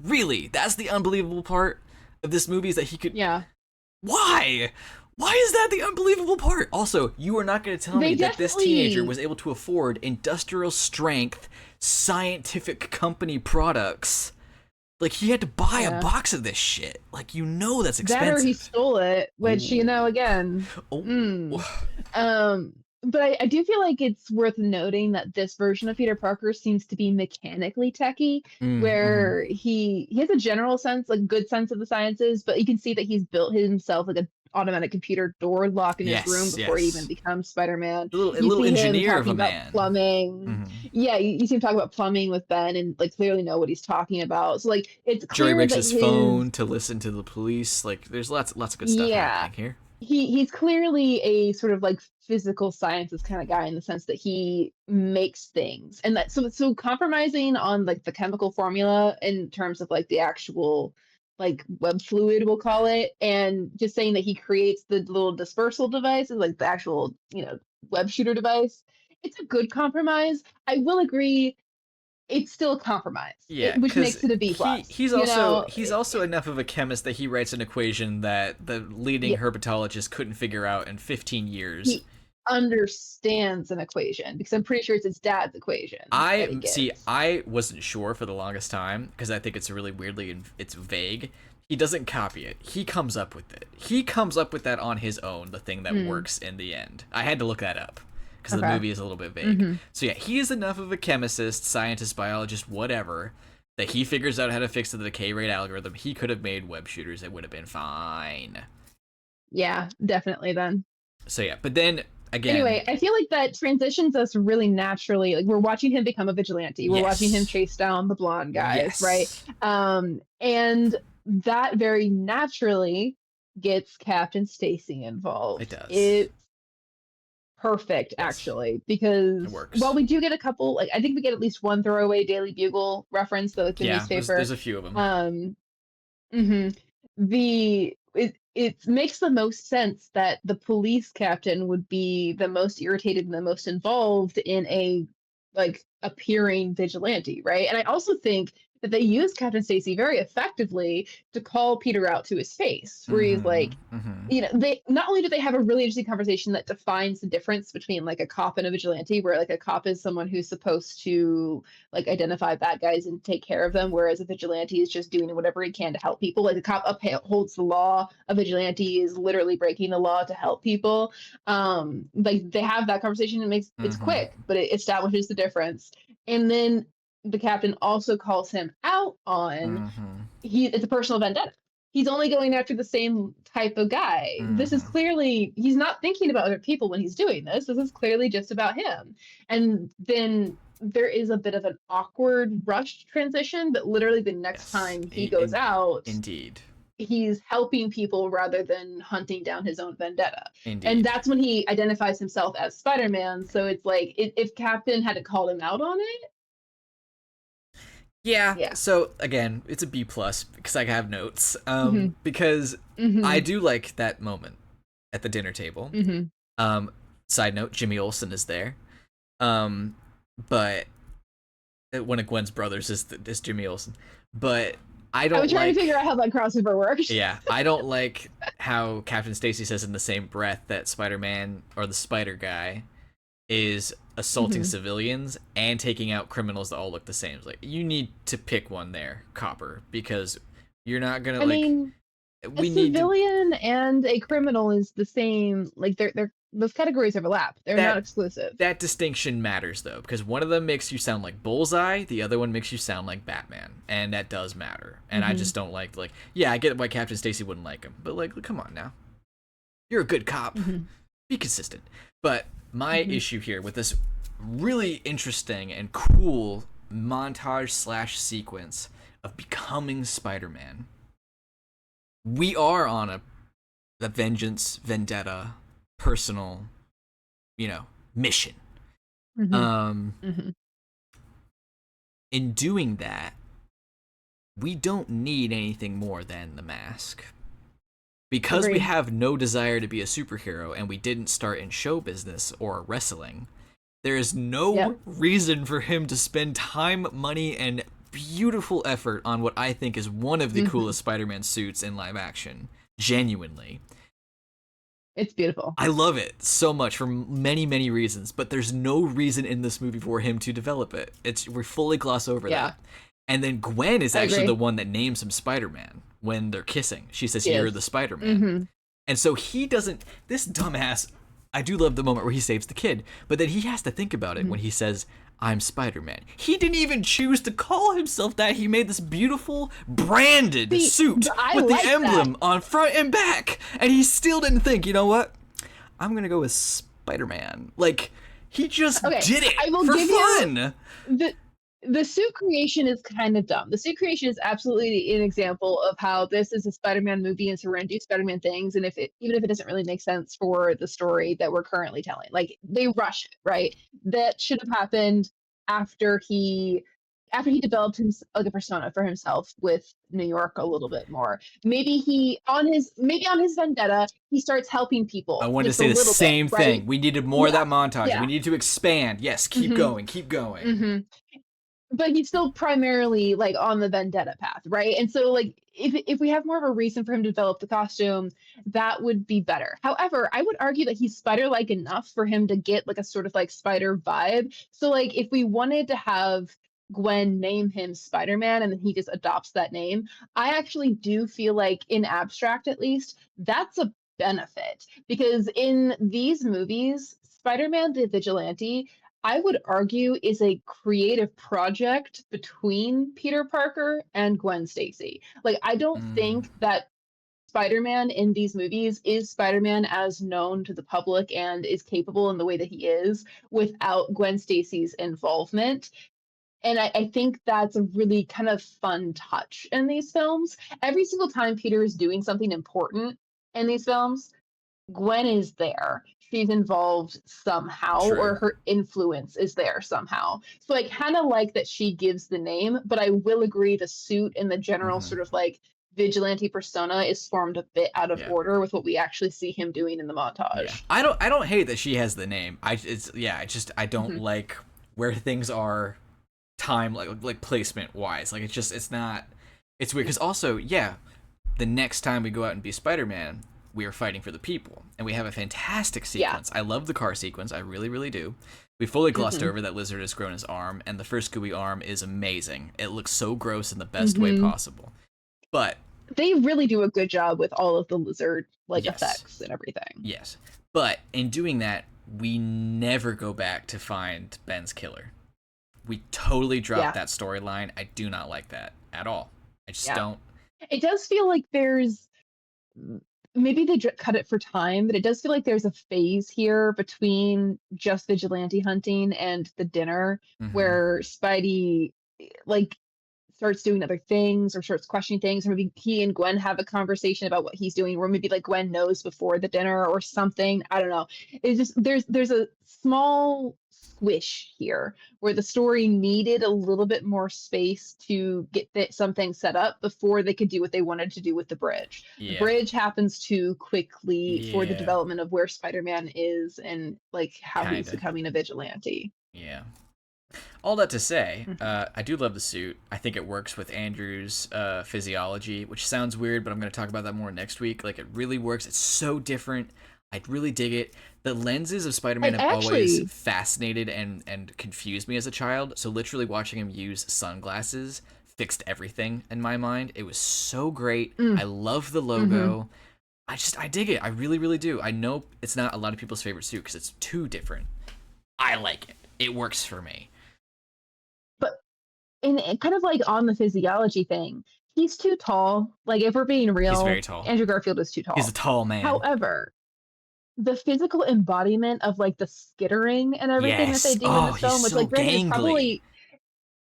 Really? That's the unbelievable part of this movie, is that he could. Why is that the unbelievable part? Also, you are not going to tell me that this teenager was able to afford industrial strength scientific company products. Like, he had to buy a box of this shit. Like, you know that's expensive. That or he stole it, which, you know, again. But I do feel like it's worth noting that this version of Peter Parker seems to be mechanically techie, where he has a general sense, like good sense of the sciences, but you can see that he's built himself like an automatic computer door lock in his room before he even becomes Spider-Man. A little engineer of a man. Plumbing. Yeah, you see him talk about plumbing with Ben and like clearly know what he's talking about. So like it's clear Jerry makes his phone to listen to the police. Like, there's lots of good stuff happening here. He's clearly a sort of like physical sciences kind of guy in the sense that he makes things, and that so compromising on like the chemical formula in terms of like the actual like web fluid, we'll call it, and just saying that he creates the little dispersal devices, like the actual, you know, web shooter device. It's a good compromise. I will agree. It's still a compromise, which makes it a B+. He's also enough of a chemist that he writes an equation that the leading herpetologist couldn't figure out in 15 years. He understands an equation because I'm pretty sure it's his dad's equation. I wasn't sure for the longest time because I think it's really it's vague. He doesn't copy it. He comes up with it. He comes up with that on his own, the thing that works in the end. I had to look that up, because the movie is a little bit vague. So yeah, he is enough of a chemist, scientist, biologist, whatever, that he figures out how to fix the decay rate algorithm. He could have made web shooters. It would have been fine. Yeah, definitely then. So yeah, but then again... Anyway, I feel like that transitions us really naturally. Like, we're watching him become a vigilante. We're watching him chase down the blonde guys, right? And that very naturally gets Captain Stacy involved. It does. It's perfect, actually, because while we do get a couple, like I think we get at least one throwaway Daily Bugle reference, though it's a newspaper. There's a few of them. It makes the most sense that the police captain would be the most irritated and the most involved in a like appearing vigilante, right? And I also think that they use Captain Stacy very effectively to call Peter out to his face, where he's like, they not only do they have a really interesting conversation that defines the difference between like a cop and a vigilante, where like a cop is someone who's supposed to like identify bad guys and take care of them, whereas a vigilante is just doing whatever he can to help people. Like a cop upholds the law, a vigilante is literally breaking the law to help people. Like they have that conversation, and it's quick, but it establishes the difference. And then the captain also calls him out on it's a personal vendetta. He's only going after the same type of guy. This is clearly, he's not thinking about other people when he's doing this. This is clearly just about him. And then there is a bit of an awkward rushed transition, but literally the next time he goes out, indeed, he's helping people rather than hunting down his own vendetta. Indeed. And that's when he identifies himself as Spider-Man. So it's like, if Captain hadn't called him out on it. Yeah. So again, it's a B+ because I have notes. Because I do like that moment at the dinner table. Side note, Jimmy Olsen is there. But one of Gwen's brothers is Jimmy Olsen. But I was trying to figure out how that crossover works. Yeah, I don't like how Captain Stacy says in the same breath that Spider-Man or the Spider Guy is assaulting civilians and taking out criminals that all look the same. It's like, you need to pick one there, Copper, because you're not gonna a civilian and a criminal is the same. Like they're those categories overlap. They're not exclusive. That distinction matters though, because one of them makes you sound like Bullseye, the other one makes you sound like Batman, and that does matter. And I just don't like I get why Captain Stacy wouldn't like him, but like, come on now, you're a good cop. Be consistent. But my issue here with this really interesting and cool montage / sequence of becoming Spider-Man, we are on a vengeance, vendetta, personal, mission. In doing that, we don't need anything more than the mask. Because we have no desire to be a superhero and we didn't start in show business or wrestling, there is no reason for him to spend time, money, and beautiful effort on what I think is one of the coolest Spider-Man suits in live action. Genuinely. It's beautiful. I love it so much for many, many reasons, but there's no reason in this movie for him to develop it. We fully gloss over that. And then Gwen is actually the one that names him Spider-Man when they're kissing. She says, "You're the Spider-Man." And so he doesn't, this dumbass, I do love the moment where he saves the kid, but then he has to think about it when he says, "I'm Spider-Man." He didn't even choose to call himself that. He made this beautiful branded suit with the emblem on front and back. And he still didn't think, you know what? I'm going to go with Spider-Man. Like, he just did it for fun. The suit creation is kind of dumb. The suit creation is absolutely an example of how this is a Spider-Man movie and to do Spider-Man things, and even if it doesn't really make sense for the story that we're currently telling, like they rush it, right? That should have happened after he developed a persona for himself with New York a little bit more. Maybe on his vendetta, he starts helping people. I wanted to say the same thing. We needed more of that montage. We need to expand. Yes, keep going, keep going. But he's still primarily like on the vendetta path, right? And so like if we have more of a reason for him to develop the costume, that would be better. However, I would argue that he's spider-like enough for him to get like a sort of like spider vibe. So like if we wanted to have Gwen name him Spider-Man and then he just adopts that name, I actually do feel like in abstract at least, that's a benefit. Because in these movies, Spider-Man the Vigilante, I would argue, is a creative project between Peter Parker and Gwen Stacy. Like, I don't think that Spider-Man in these movies is Spider-Man as known to the public and is capable in the way that he is without Gwen Stacy's involvement. And I think that's a really kind of fun touch in these films. Every single time Peter is doing something important in these films, Gwen is there. She's involved somehow, or her influence is there somehow. So I kind of like that she gives the name, but I will agree the suit and the general sort of like vigilante persona is formed a bit out of order with what we actually see him doing in the montage. I don't hate that she has the name. I don't like where things are time like placement wise. Like it's not. It's weird because also yeah, the next time we go out and be Spider-Man, we are fighting for the people, and we have a fantastic Yeah. sequence. I love the car sequence. I really, really do. We fully glossed Mm-hmm. over that Lizard has grown his arm, and the first gooey arm is amazing. It looks so gross in the best way Mm-hmm. possible. But They really do a good job with all of the lizard like yes, effects and everything. yes. But in doing that, we never go back to find Ben's killer. We totally dropped Yeah. that storyline. I do not like that at all. I just Yeah. don't. It does feel like there's maybe they cut it for time, but it does feel like there's a phase here between just vigilante hunting and the dinner Mm-hmm. where Spidey like starts doing other things or starts questioning things, or maybe he and Gwen have a conversation about what he's doing, or maybe like Gwen knows before the dinner or something. I don't know. It's just there's a small squish here where the story needed a little bit more space to get something set up before they could do what they wanted to do with the bridge. The Yeah. bridge happens too quickly for the Yeah. development of where Spider-Man is and like how he's Kinda. becoming a vigilante. Yeah. All that to say, Mhm. I do love the suit. I think it works with Andrew's physiology, which sounds weird, but I'm going to talk about that more next week. Like, it really works. It's so different. I really dig it. The lenses of Spider-Man I have always actually fascinated and confused me as a child. So literally watching him use sunglasses fixed everything in my mind. It was so great. mm, I love the mhm. logo. I dig it. I really, really do. I know it's not a lot of people's favorite suit because it's too different. I like it. It works for me. But and kind of like on the physiology thing, he's too tall. Like if we're being He's real, very tall. Andrew Garfield is too He's a tall. tall man. However, the physical embodiment of like the skittering and everything that they Yes. do in Oh, this he's film, which so like granted is gangly. probably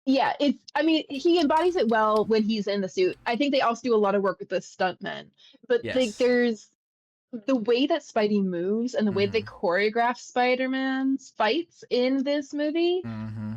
yeah, it's I mean, he embodies it well when he's in the suit. I think they also do a lot of work with the stuntmen. But like Yes. there's the way that Spidey moves and the way that they Mm-hmm. choreograph Spider-Man's fights in this movie, Mm-hmm.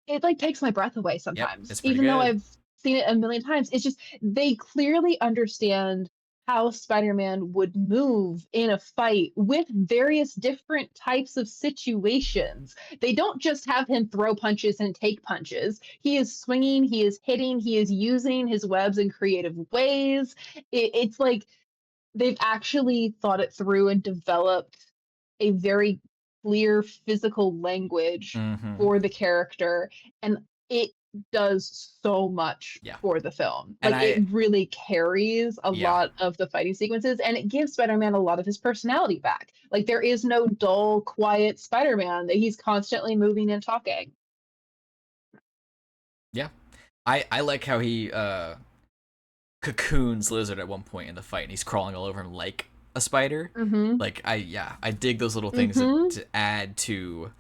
it like takes my breath away Yep. sometimes, It's pretty even though good. I've seen it a million times. It's just they clearly understand how Spider-Man would move in a fight with various different types of situations. They don't just have him throw punches and take punches. He is swinging, he is hitting, he is using his webs in creative ways. It's like they've actually thought it through and developed a very clear physical language Mm-hmm. for the character, and it does so much Yeah. for the film. And Like it really carries a yeah. lot of the fighting sequences, and it gives Spider-Man a lot of his personality back. Like there is no dull quiet Spider-Man, that he's constantly moving and talking. Yeah. I like how he cocoons Lizard at one point in the fight, and he's crawling all over him like a spider. Mhm. Like I dig those little things Mhm. to add to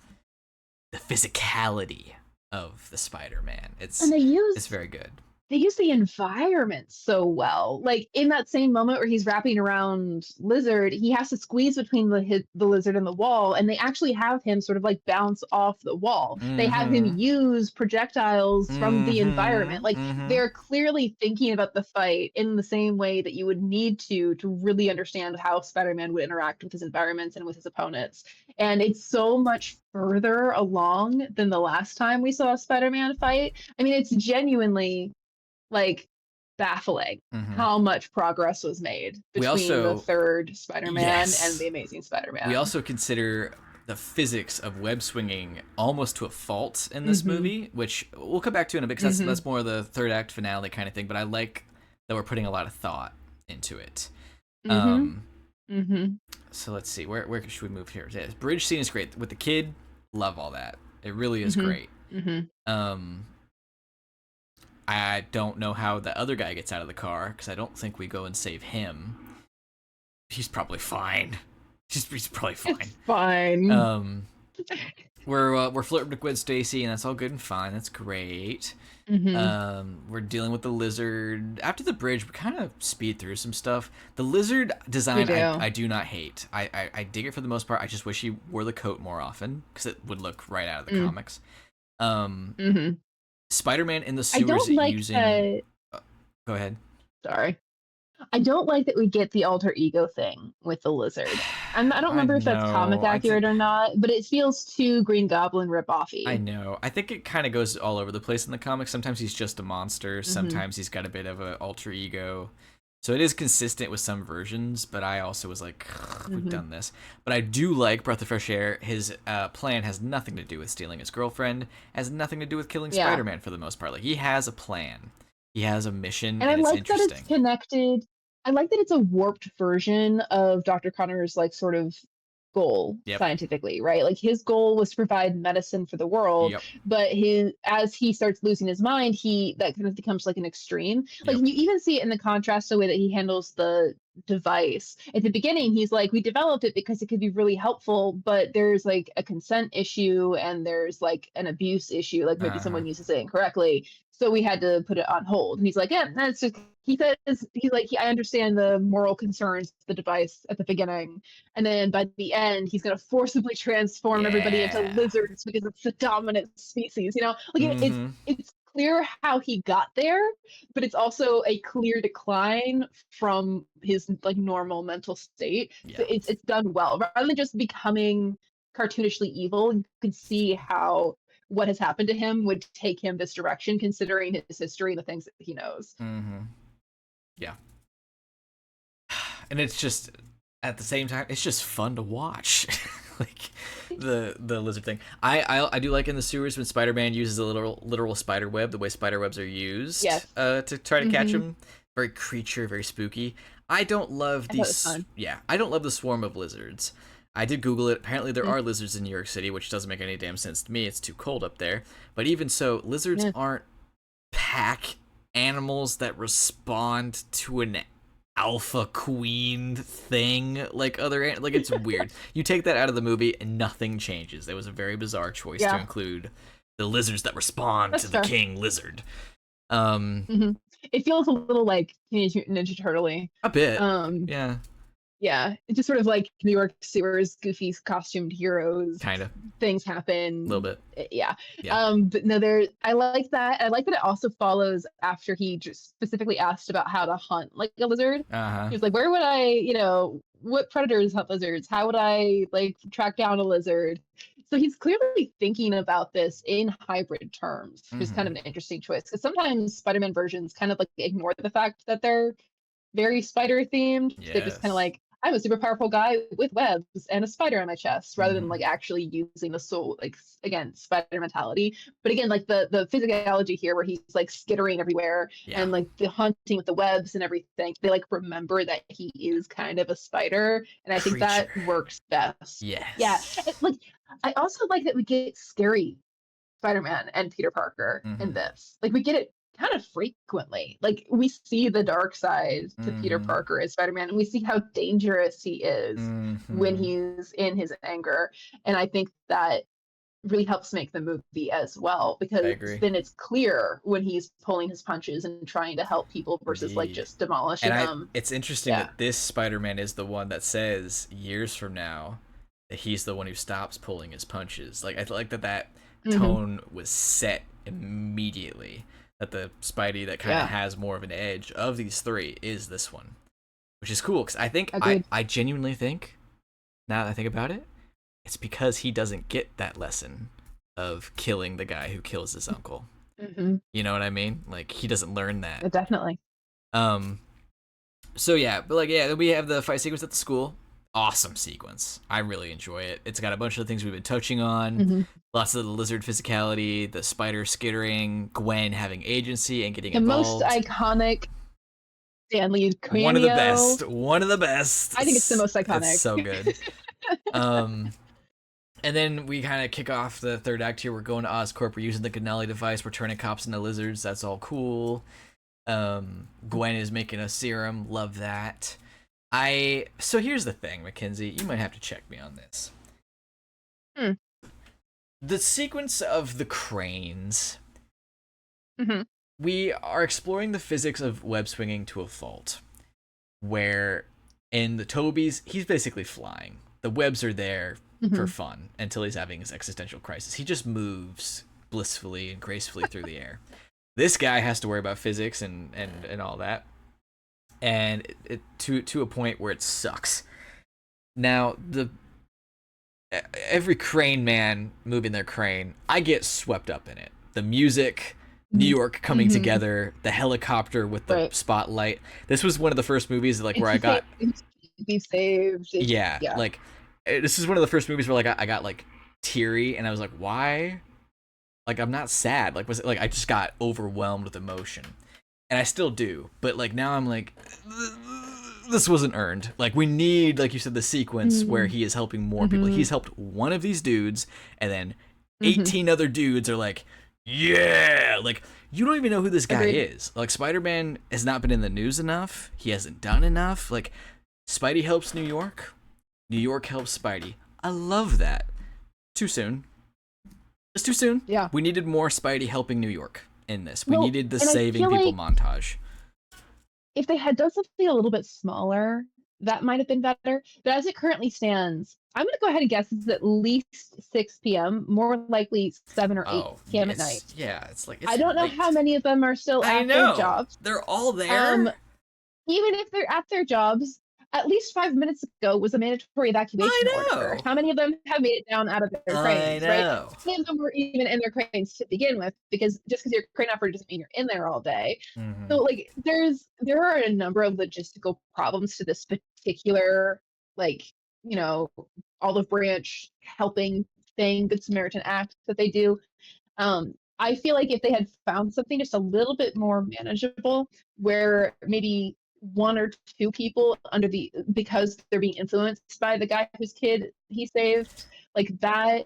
the physicality of the Spider-Man. And It's very good. they use the environment so well. Like in that same moment where he's wrapping around Lizard, he has to squeeze between the Lizard and the wall, and they actually have him sort of like bounce off the wall. They have him Mm-hmm. use projectiles from the environment. Mm-hmm. Like Mm-hmm. they're clearly thinking about the fight in the same way that you would need to really understand how Spider-Man would interact with his environments and with his opponents. And it's so much further along than the last time we saw a Spider-Man fight. I mean, it's genuinely like baffling Mm-hmm. how much progress was made We between the also third Spider-Man and yes. the Amazing We Spider-Man. also consider the physics of web swinging almost to a fault in this Mhm. movie, which we'll come back to in a bit because Mhm. that's more the third act finale kind of thing. But I like that we're putting a lot of thought into it. Mhm. Um, Mhm. so let's see, where should we move here? Yeah, this bridge scene is great with the kid. Love all that. It really is Mhm. great. Mhm. Um, I don't know how the other guy gets out of the car because I don't think we go and save him. He's probably fine. He's probably It's fine. fine. Um, we're flirting with Gwen Stacy, and that's all good and fine. That's great. Mhm. We're dealing with the lizard. After the bridge, we kind of speed through some stuff. The lizard We design, do. I do not hate. I dig it for the most part. I just wish he wore the coat more often because it would look right out of the Mm. comics. Um, Mhm. Spider-Man in the I sewers don't like using. that. Uh, go ahead. Sorry. I don't like that we get the alter ego thing with the lizard. I don't I remember if that's comic know. accurate or not, but it feels too Green Goblin I rip-offy. know. I think it kind of goes all over the place in the comics. Sometimes he's just a monster. Hmm. Sometimes he's got a bit of an alter ego. So it is consistent with some versions, but I also was like, we've Hmm. done this. But I do like Breath of Fresh Air. His plan has nothing to do with stealing his girlfriend, has nothing to do with killing Yeah. Spider-Man for the most part. Like, he has a plan. He has a mission, And I and it's like that it's interesting. connected. I like that it's a warped version of Dr. Connor's like sort of goal Yep. scientifically, right? Like his goal was to provide medicine for the world, Yep. but his as he starts losing his mind, he that kind of becomes like an extreme. Like Yep. and you even see it in the contrast the way that he handles the device. At the beginning, he's like, we developed it because it could be really helpful, but there's like a consent issue and there's like an abuse issue, like maybe Uh-huh. someone uses it incorrectly, so we had to put it on hold. And he's like, yeah, that's just, he says, he's like, I understand the moral concerns of the device at the beginning. And then by the end, he's going to forcibly transform everybody into Yeah. lizards because it's the dominant species. You know, like Mm-hmm. it's clear how he got there, but it's also a clear decline from his like normal mental state. So Yeah. it's done well rather than just becoming cartoonishly evil. You can see how what has happened to him would take him this direction, considering his history and the things that he knows. Mm-hmm. Yeah. And it's just at the same time it's just fun to watch. Like the lizard thing. I do like in the sewers when Spider-Man uses a literal spider web, the way spider webs are used Yes. to try to catch Mm-hmm. him. Very creature, very spooky. I don't love I thought it was these. fun. Yeah, I don't love the swarm of lizards. I did Google it. Apparently, there Mm. are lizards in New York City, which doesn't make any damn sense to me. It's too cold up there. But even so, lizards Yeah. aren't pack animals that respond to an alpha queen thing like like it's weird. You take that out of the movie and nothing changes. It was a very bizarre choice to Yeah, include the lizards that respond to that's the fair. king lizard. Um, Hmm. It feels a little like Teenage Mutant Ninja Turtle-y. a bit, Um, yeah, yeah, it's just sort of like New York sewers, goofy costumed heroes, kind of, a things little happen. bit, Yeah. yeah. But no, there, I like that. I like that it also follows after he just specifically asked about how to hunt like a lizard. Uh huh. He was like, where would I, what predators hunt lizards? How would I like track down a lizard? So he's clearly thinking about this in hybrid terms, which is kind Mm-hmm. of an interesting choice. Because sometimes Spider-Man versions kind of like ignore the fact that they're very spider themed. They're just kind of Yes. like, I'm a super powerful guy with webs and a spider on my chest, rather than Mm-hmm. like actually using the soul, like again, spider mentality. But again, like the physicality here, where he's like skittering everywhere Yeah. and like the hunting with the webs and everything, they like remember that he is kind of a spider, and I think that Creature. works best. Yeah, Yes. like I also like that we get scary Spider-Man and Peter Parker in Mm-hmm. this. Like we get it kind of frequently. Like we see the dark side to Peter Mm-hmm. Parker as Spider-Man, and we see how dangerous he is when Mm-hmm. he's in his anger. And I think that really helps make the movie as well, I because agree. then it's clear when he's pulling his punches and trying to help people versus like Indeed. just demolishing And them. it's interesting Yeah. that this Spider-Man is the one that says years from now that he's the one who stops pulling his punches. Like I like that Hmm. tone was set immediately. That the Spidey that kind of Yeah. has more of an edge of these three is this one, which is cool because I think Agreed. I genuinely think now that I think about it, it's because he doesn't get that lesson of killing the guy who kills his uncle. Hmm. You know what I mean? Like he doesn't learn that. Definitely. Um, So yeah, but like yeah, we have the fight sequence at the school. Awesome sequence. I really enjoy it. It's got a bunch of the things we've been touching on. Hmm. Lots of the lizard physicality, the spider skittering, Gwen having agency and getting The most involved. iconic Stanley One of the cameo. best. One of the best. I think it's the most It's iconic. so good. Um, and then we kind of kick off the third act here. We're going to Oscorp. We're using the Ganali device. We're turning cops into lizards. That's all cool. Gwen is making a serum. Love that. So here's the thing, Mackenzie. You might have to check me on this. Hmm. The sequence of the cranes. Hmm. We are exploring the physics of web swinging to a fault. Where in the Toby's, he's basically flying. The webs are there for Hmm. fun until he's having his existential crisis. He just moves blissfully and gracefully through the air. This guy has to worry about physics and all that. and to a point where it sucks. Now the every crane man moving their crane, I get swept up in it. The music, New Mhm. York coming Mhm. together, the helicopter with the Right. spotlight. This was one of the first movies like where It's I the same. got It's be saved. It's yeah, yeah. like this is one of the first movies where like I got like teary and I was like, why? Like I'm not sad. Like was it like I just got overwhelmed with emotion. And I still do, but like now I'm like this wasn't earned. Like we need, like you said, the sequence where Mhm. he is helping more people. Mhm. He's helped one of these dudes, and then Mhm. 18 other dudes are like, yeah, like you don't even know who this guy Agreed. is. Like Spider-Man has not been in the news enough. He hasn't done enough. Like Spidey helps New York. New York helps Spidey. I love that. Too soon. It's too soon. Yeah. We needed more Spidey helping New York in this. We Well, needed the and I saving feel people like montage. if they had done something a little bit smaller, that might have been better. But as it currently stands, I'm going to go ahead and guess it's at least 6 p.m., more likely 7 or Oh, 8 p.m. at it's night. yeah, it's like I it's don't know how late. many of them are still I at their know. jobs. They're all Um, there. even if they're at their jobs, at least 5 minutes ago was a mandatory I evacuation order. know. How many of them have made it down out of their I cranes, right? know. How many of them were even in their cranes to begin with? Because just because you're a crane operator doesn't mean you're in there all day. So Mhm. like there are a number of logistical problems to this particular like, you know, olive branch helping thing, Good Samaritan Act that they do. I feel like if they had found something just a little bit more manageable, where maybe one or two people under the because they're being influenced by the guy whose kid he saved, like that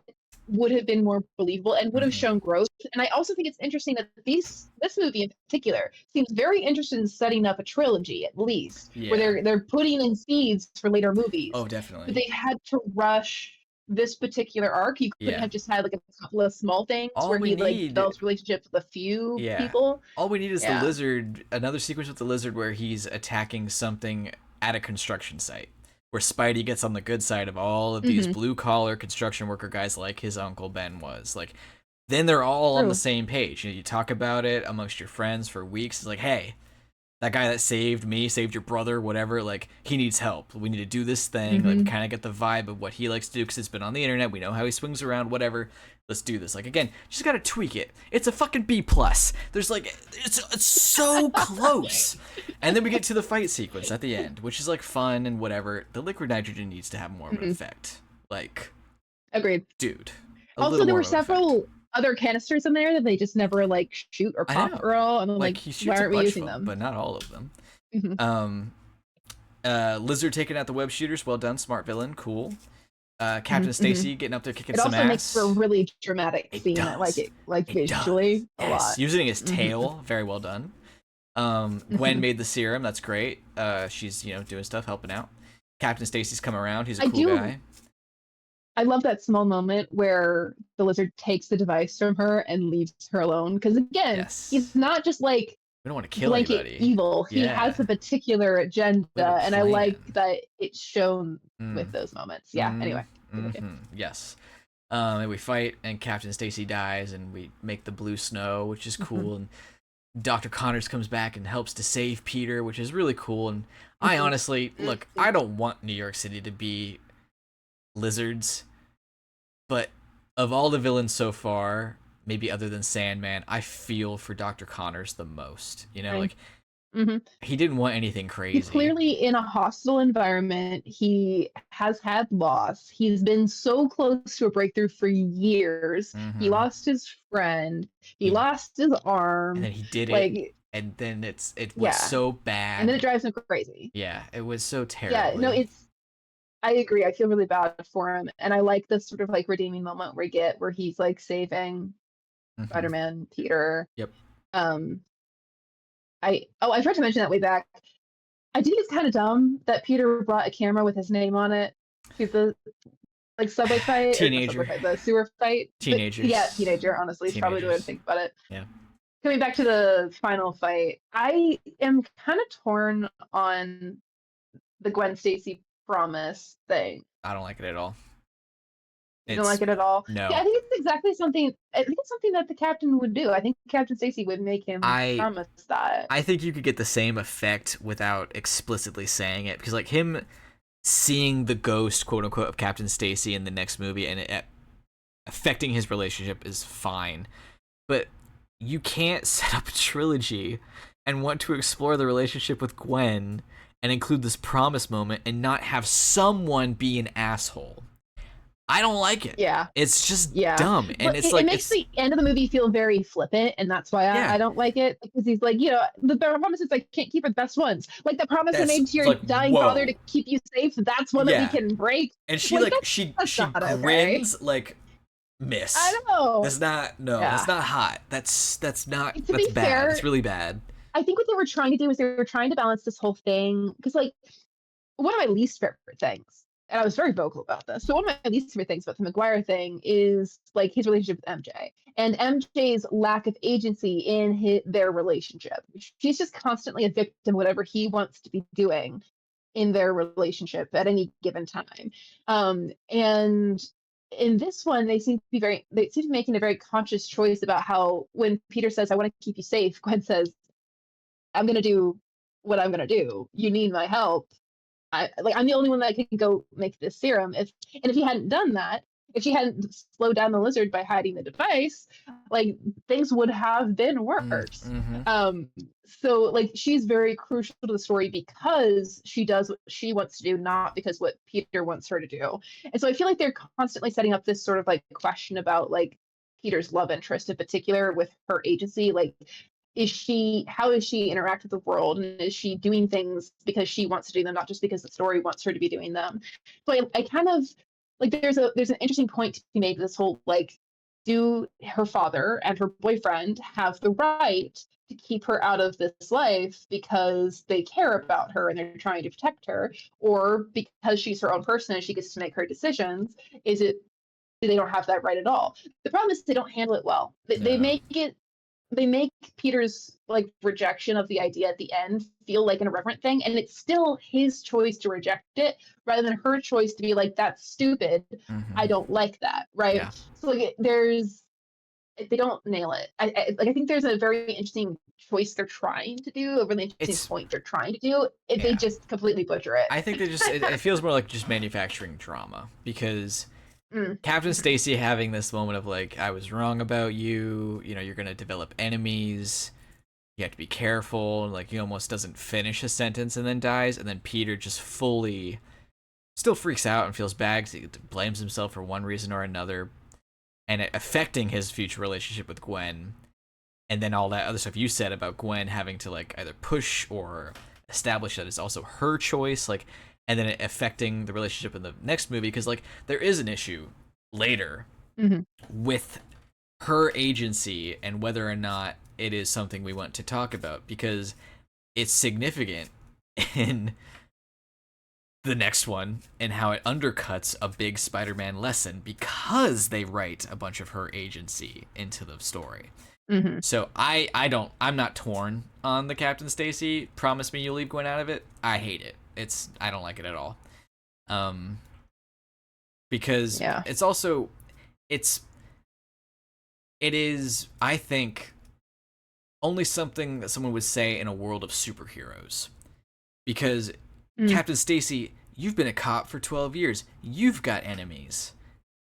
would have been more believable and would have Mhm. shown growth. And I also think it's interesting that this movie in particular seems very interested in setting up a trilogy at least, where Yeah. they're putting in seeds for later Oh, movies. But definitely. they had to rush this particular arc. You couldn't Yeah. have just had like a couple of small things All where we he like need, develops relationships with a few yeah. people. All we need is the Yeah. lizard, another sequence with the lizard where he's attacking something at a construction site. Where Spidey gets on the good side of all of these Mm-hmm. blue collar construction worker guys like his uncle Ben was. Like then they're all on the True. same page. You talk about it amongst your friends for weeks. It's like, hey, that guy that saved me, saved your brother, whatever, like, he needs help. We need to do this thing. Like, we Mm-hmm. kind of get the vibe of what he likes to do because it's been on the internet. We know how he swings around, whatever. Let's do this. Like, again, just gotta tweak it. It's a fucking B plus. There's like, it's so close. And then we get to the fight sequence at the end, which is like fun and whatever. The liquid nitrogen needs to have more of an Mm-hmm. effect. Like, Agreed. dude, a Also, little there more were of an effect. several other canisters in there that they just never like shoot or I pop know. or all. And I'm Like, like, he why shoots a aren't we bunch of using them, them? but not all of them. Mm-hmm. Um, Lizard taking out the web shooters. Well done, smart villain. Cool. Mm-hmm. Captain Mm-hmm. Stacy getting up there kicking It some also makes for a ass. really dramatic It scene. I like does. it, like It does. visually a Yes, lot. using his Mm-hmm. tail, very well done. Gwen Mm-hmm. made the serum. That's great. She's doing stuff, helping out. Captain Stacy's come around. He's a I cool do. guy. I love that small moment where the lizard takes the device from her and leaves her alone. Because again, he's Yes. not just like We don't want to kill blanket anybody. evil. He has Yeah. a particular agenda, We have a and I like plan. that it's shown with Mm. those moments. Yeah. Mm. Anyway, continue. Mm-hmm. Yes. And we fight, and Captain Stacy dies, and we make the blue snow, which is Mm-hmm. cool. And Dr. Connors comes back and helps to save Peter, which is really cool. And I Mm-hmm. honestly, look, Mm-hmm. I don't want New York City to be lizards, but of all the villains so far, maybe other than Sandman, I feel for Dr. Connors the most. Like Mm-hmm. he didn't want anything He's crazy. clearly in a hostile environment. He has had loss. He's been so close to a breakthrough for years. He Mm-hmm. lost his friend. He He lost his and arm. then he did it, Like, and then it was yeah. so And then bad. it drives him crazy. Yeah, it was so Yeah, no, terribly. it's I agree. I feel really bad for him. And I like this sort of like redeeming moment we get where he's like saving Mm-hmm. Spider-Man, Peter. Yep. Um I forgot to mention that way back. I think it's kind of dumb that Peter brought a camera with his name on it to the like subway fight or not subway Teenager. fight, the sewer fight. But yeah, Teenagers. teenager, honestly, is probably the way to Teenagers. think about it. Yeah. Coming back to the final fight, I am kind of torn on the Gwen Stacy promise thing. I don't like it at all. You don't It's like it at all? Yeah, no. I think it's exactly something. I think it's something that the captain would do. I think Captain Stacy would make him I promise that. I think you could get the same effect without explicitly saying it, because like him seeing the ghost, quote unquote, of Captain Stacy in the next movie and it affecting his relationship is fine, but you can't set up a trilogy and want to explore the relationship with Gwen and include this promise moment and not have someone be an asshole. I don't like it. Yeah. It's just Yeah. dumb, and But it's it like makes the end of the movie feel very flippant, and that's why yeah, I don't like it. Because he's like, the promises I can't keep are the best ones. Like the promise I that's made to your like dying father to whoa, keep you safe, that's one that we yeah. can break. And she Like like that's she that's she not okay. grins like I miss. know. That's not no. That's Yeah. not hot. That's not To that's be bad. That's fair, really bad. I think what they were trying to do is they were trying to balance this whole thing because like one of my least favorite things, and I was very vocal about this. So one of my least favorite things about the McGuire thing is like his relationship with MJ and MJ's lack of agency in their relationship. She's just constantly a victim of whatever he wants to be doing in their relationship at any given time. And in this one, they seem to be making a very conscious choice about how when Peter says, "I want to keep you safe," Gwen says, "I'm going to do what I'm going to do. You need my help. I'm the only one that can go make this serum." If he hadn't done that, if she hadn't slowed down the lizard by hiding the device, like things would have been worse. Mm-hmm. So like she's very crucial to the story because she does what she wants to do, not because what Peter wants her to do. And so I feel like they're constantly setting up this sort of like question about like Peter's love interest in particular with her agency. Like how does she interact with the world, and is she doing things because she wants to do them, not just because the story wants her to be doing them? So I kind of like there's an interesting point to be made with this whole like, do her father and her boyfriend have the right to keep her out of this life because they care about her and they're trying to protect her, or because she's her own person and she gets to make her decisions? Is it They don't have that right at all? The problem is they don't handle it well. Yeah. They make Peter's like rejection of the idea at the end feel like an irreverent thing, and it's still his choice to reject it rather than her choice to be like, "That's stupid. I Mm-hmm. don't like that." Yeah. Right? So like, they don't nail it. I think there's a very interesting choice they're trying to do, a really interesting It's point they're trying to do. If they yeah. just completely butcher it. I think they just it feels more like just manufacturing drama, because Mm, Captain mhm. Stacy having this moment of like, I was wrong about you. You know, you're gonna develop enemies. You have to be careful. Like he almost doesn't finish a sentence and then dies, and then Peter just fully still freaks out and feels bad because he blames himself for one reason or another, and it affecting his future relationship with Gwen. And then all that other stuff you said about Gwen having to like either push or establish that it's also her choice, like, and then it affecting the relationship in the next movie, because like there is an issue later Mhm. with her agency and whether or not it is something we want to talk about, because it's significant in the next one and how it undercuts a big Spider-Man lesson because they write a bunch of her agency into the story. Mhm. So I'm not torn on the Captain Stacy. Promise me you'll leave Gwen out of it. I hate it. I don't like it at all. Um, because Yeah. it's also it's it is, I think, only something that someone would say in a world of superheroes. Because Mm. Captain Stacy, you've been a cop for 12 years. You've got enemies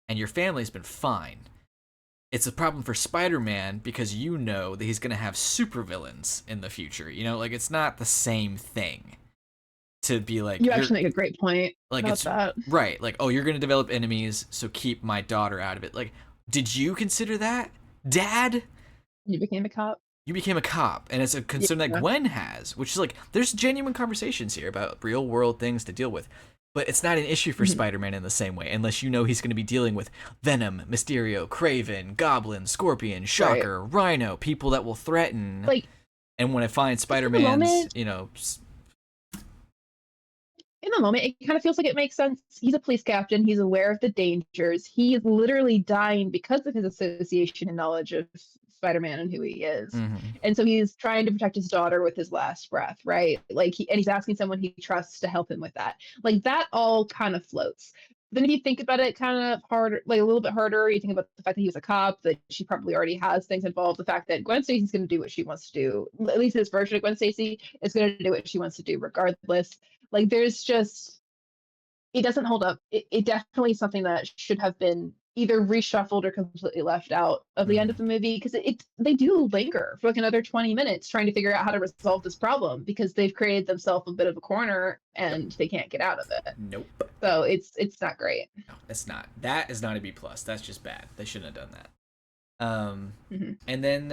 and your family's been fine. It's a problem for Spider-Man because you know that he's going to have supervillains in the future. You know, like it's not the same thing to be like You you're actually make a great point like about it's that. right, like oh, you're going to develop enemies, so keep my daughter out of it. Like did you consider that? Dad, You became a cop. you became a cop, and it's a concern that Yeah. Gwen has, which is like there's genuine conversations here about real world things to deal with. But it's not an issue for Mhm. Spider-Man in the same way, unless you know he's going to be dealing with Venom, Mysterio, Craven, Goblin, Scorpion, Right. Shocker, Rhino, people that will threaten. Like And when I find in the Spider-Man's, moment, you know, it kind of feels like it makes sense. He's a police captain. He's aware of the dangers. He is literally dying because of his association and knowledge of Spider-Man and who he is. mhm. And so he's trying to protect his daughter with his last breath, right? And he's asking someone he trusts to help him with that. Like that all kind of floats. then if you think about it kind of harder, like a little bit harder, you think about the fact that he was a cop, that she probably already has things involved, the fact that Gwen Stacy's going to do what she wants to do, at least this version of Gwen Stacy is going to do what she wants to do regardless. Like there's just, it doesn't hold up. It definitely is something that should have been either reshuffled or completely left out of the end of Mhm. the movie because they do linger for like another 20 minutes trying to figure out how to resolve this problem because they've created themselves a bit of a corner Yep. and they can't get out of it. Nope. So it's not great. No, it's not. That is not a B plus. That's just bad. They shouldn't have done that. Mm-hmm. And then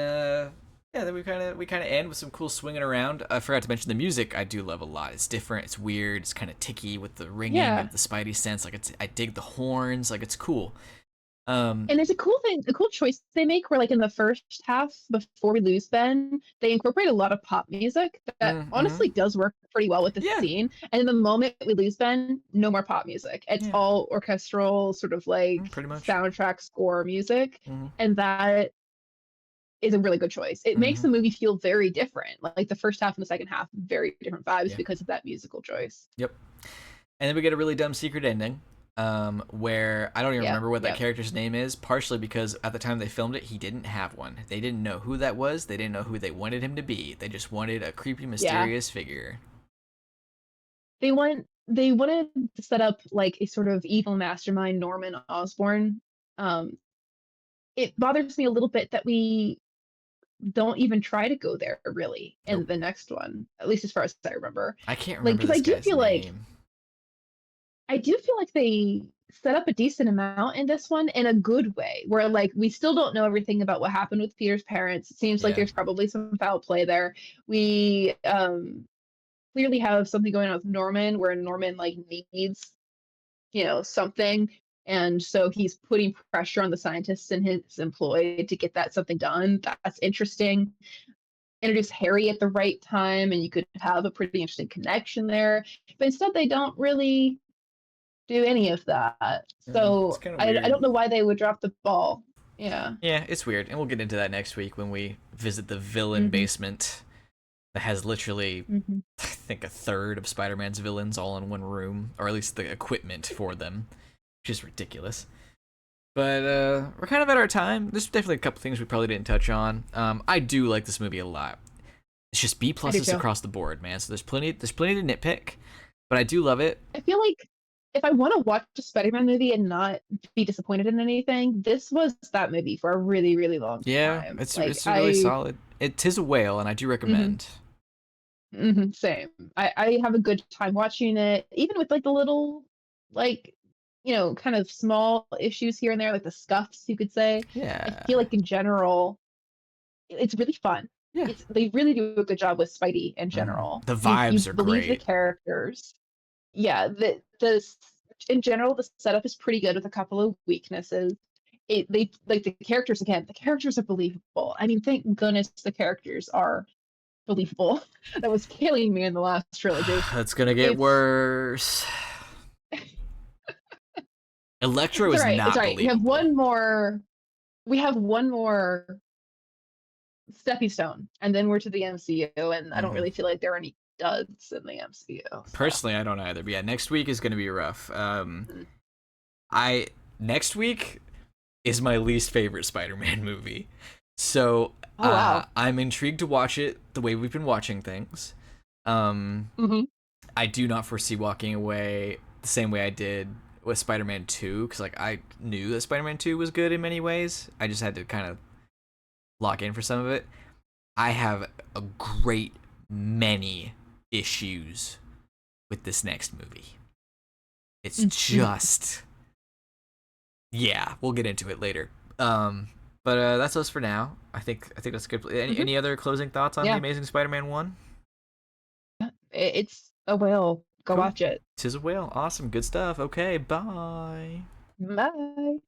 yeah, then we kind of end with some cool swinging around. I forgot to mention the music. I do love a lot. It's different. It's weird. It's kind of ticky with the ringing Yeah. of the Spidey sense. Like I dig the horns. Like it's cool. And it's a cool thing, a cool choice they make where like in the first half before we lose Ben, they incorporate a lot of pop music that Mm-hmm. honestly does work pretty well with the Yeah. scene. And in the moment we lose Ben, no more pop music. It's Yeah. all orchestral sort of like Pretty much. soundtrack score music. Mm-hmm. And that is a really good choice. It makes Mm-hmm. the movie feel very different. Like the first half and the second half, very different vibes Yeah. because of that musical choice. Yep. And then we get a really dumb secret ending, where I don't even Yeah. remember what that Yep. character's name is, partially because at the time they filmed it, he didn't have one. They didn't know who that was. They didn't know who they wanted him to be. They just wanted a creepy, Yeah. mysterious figure. They wanted to set up like a sort of evil mastermind Norman Osborn. Um, it bothers me a little bit that we don't even try to go there really in Nope. the next one, at least as far as I remember. I can't Like, remember because this guy's name. I do feel like they set up a decent amount in this one in a good way, where like we still don't know everything about what happened with Peter's parents. It seems like Yeah. there's probably some foul play there. We clearly have something going on with Norman, where Norman like needs something. And so he's putting pressure on the scientists in his employ to get that something done. That's interesting. Introduce Harry at the right time, and you could have a pretty interesting connection there. But instead, they don't really do any of that. It's So kind of I weird. don't know why they would drop the ball. Yeah. Yeah, it's weird, and we'll get into that next week when we visit the villain Hmm. basement that has literally, Hmm. I think, a third of Spider-Man's villains all in one room, or at least the equipment for them, which is ridiculous. But we're kind of at our time. There's definitely a couple things we probably didn't touch on. I do like this movie a lot. It's just B I do pluses too. across the board, man. So there's plenty to nitpick, but I do love it. I feel like if I want to watch a Spider-Man movie and not be disappointed in anything, this was that movie for a really, really long Yeah, time. it's Like it's really I, solid. It is a whale, and I do mhm, recommend. same. I have a good time watching it, even with like the little, like, kind of small issues here and there, like the scuffs, you could say. I Yeah, feel like in general, it's really fun. yeah. They really do a good job with Spidey in general. The You vibes are believe the great. characters. Yeah, in general the setup is pretty good with a couple of weaknesses. They like the characters again. The characters are believable. I mean, thank goodness the characters are believable. That was killing me in the last trilogy. That's gonna get It's worse. Electro it's all is right. It's not all right. We have believable. one more. We have one more stepping stone, and then we're to the MCU. And I don't Hmm. really feel like there are any duds in the MCU. So Personally, I don't either. But yeah, next week is gonna be rough. mm. I next week is my least favorite Spider-Man movie. So Oh wow. I'm intrigued to watch it the way we've been watching things. Um, Hmm. I do not foresee walking away the same way I did with Spider-Man 2 because like I knew that Spider-Man 2 was good in many ways. I just had to kind of lock in for some of it. I have a great many issues with this next movie. It's just yeah, we'll get into it later. But that's us for now. I think that's good. Any other closing thoughts on the Yeah, Amazing Spider-Man 1? it's a whale. Go Cool. watch it. Tis a whale. Awesome. Good stuff. Okay. Bye. Bye.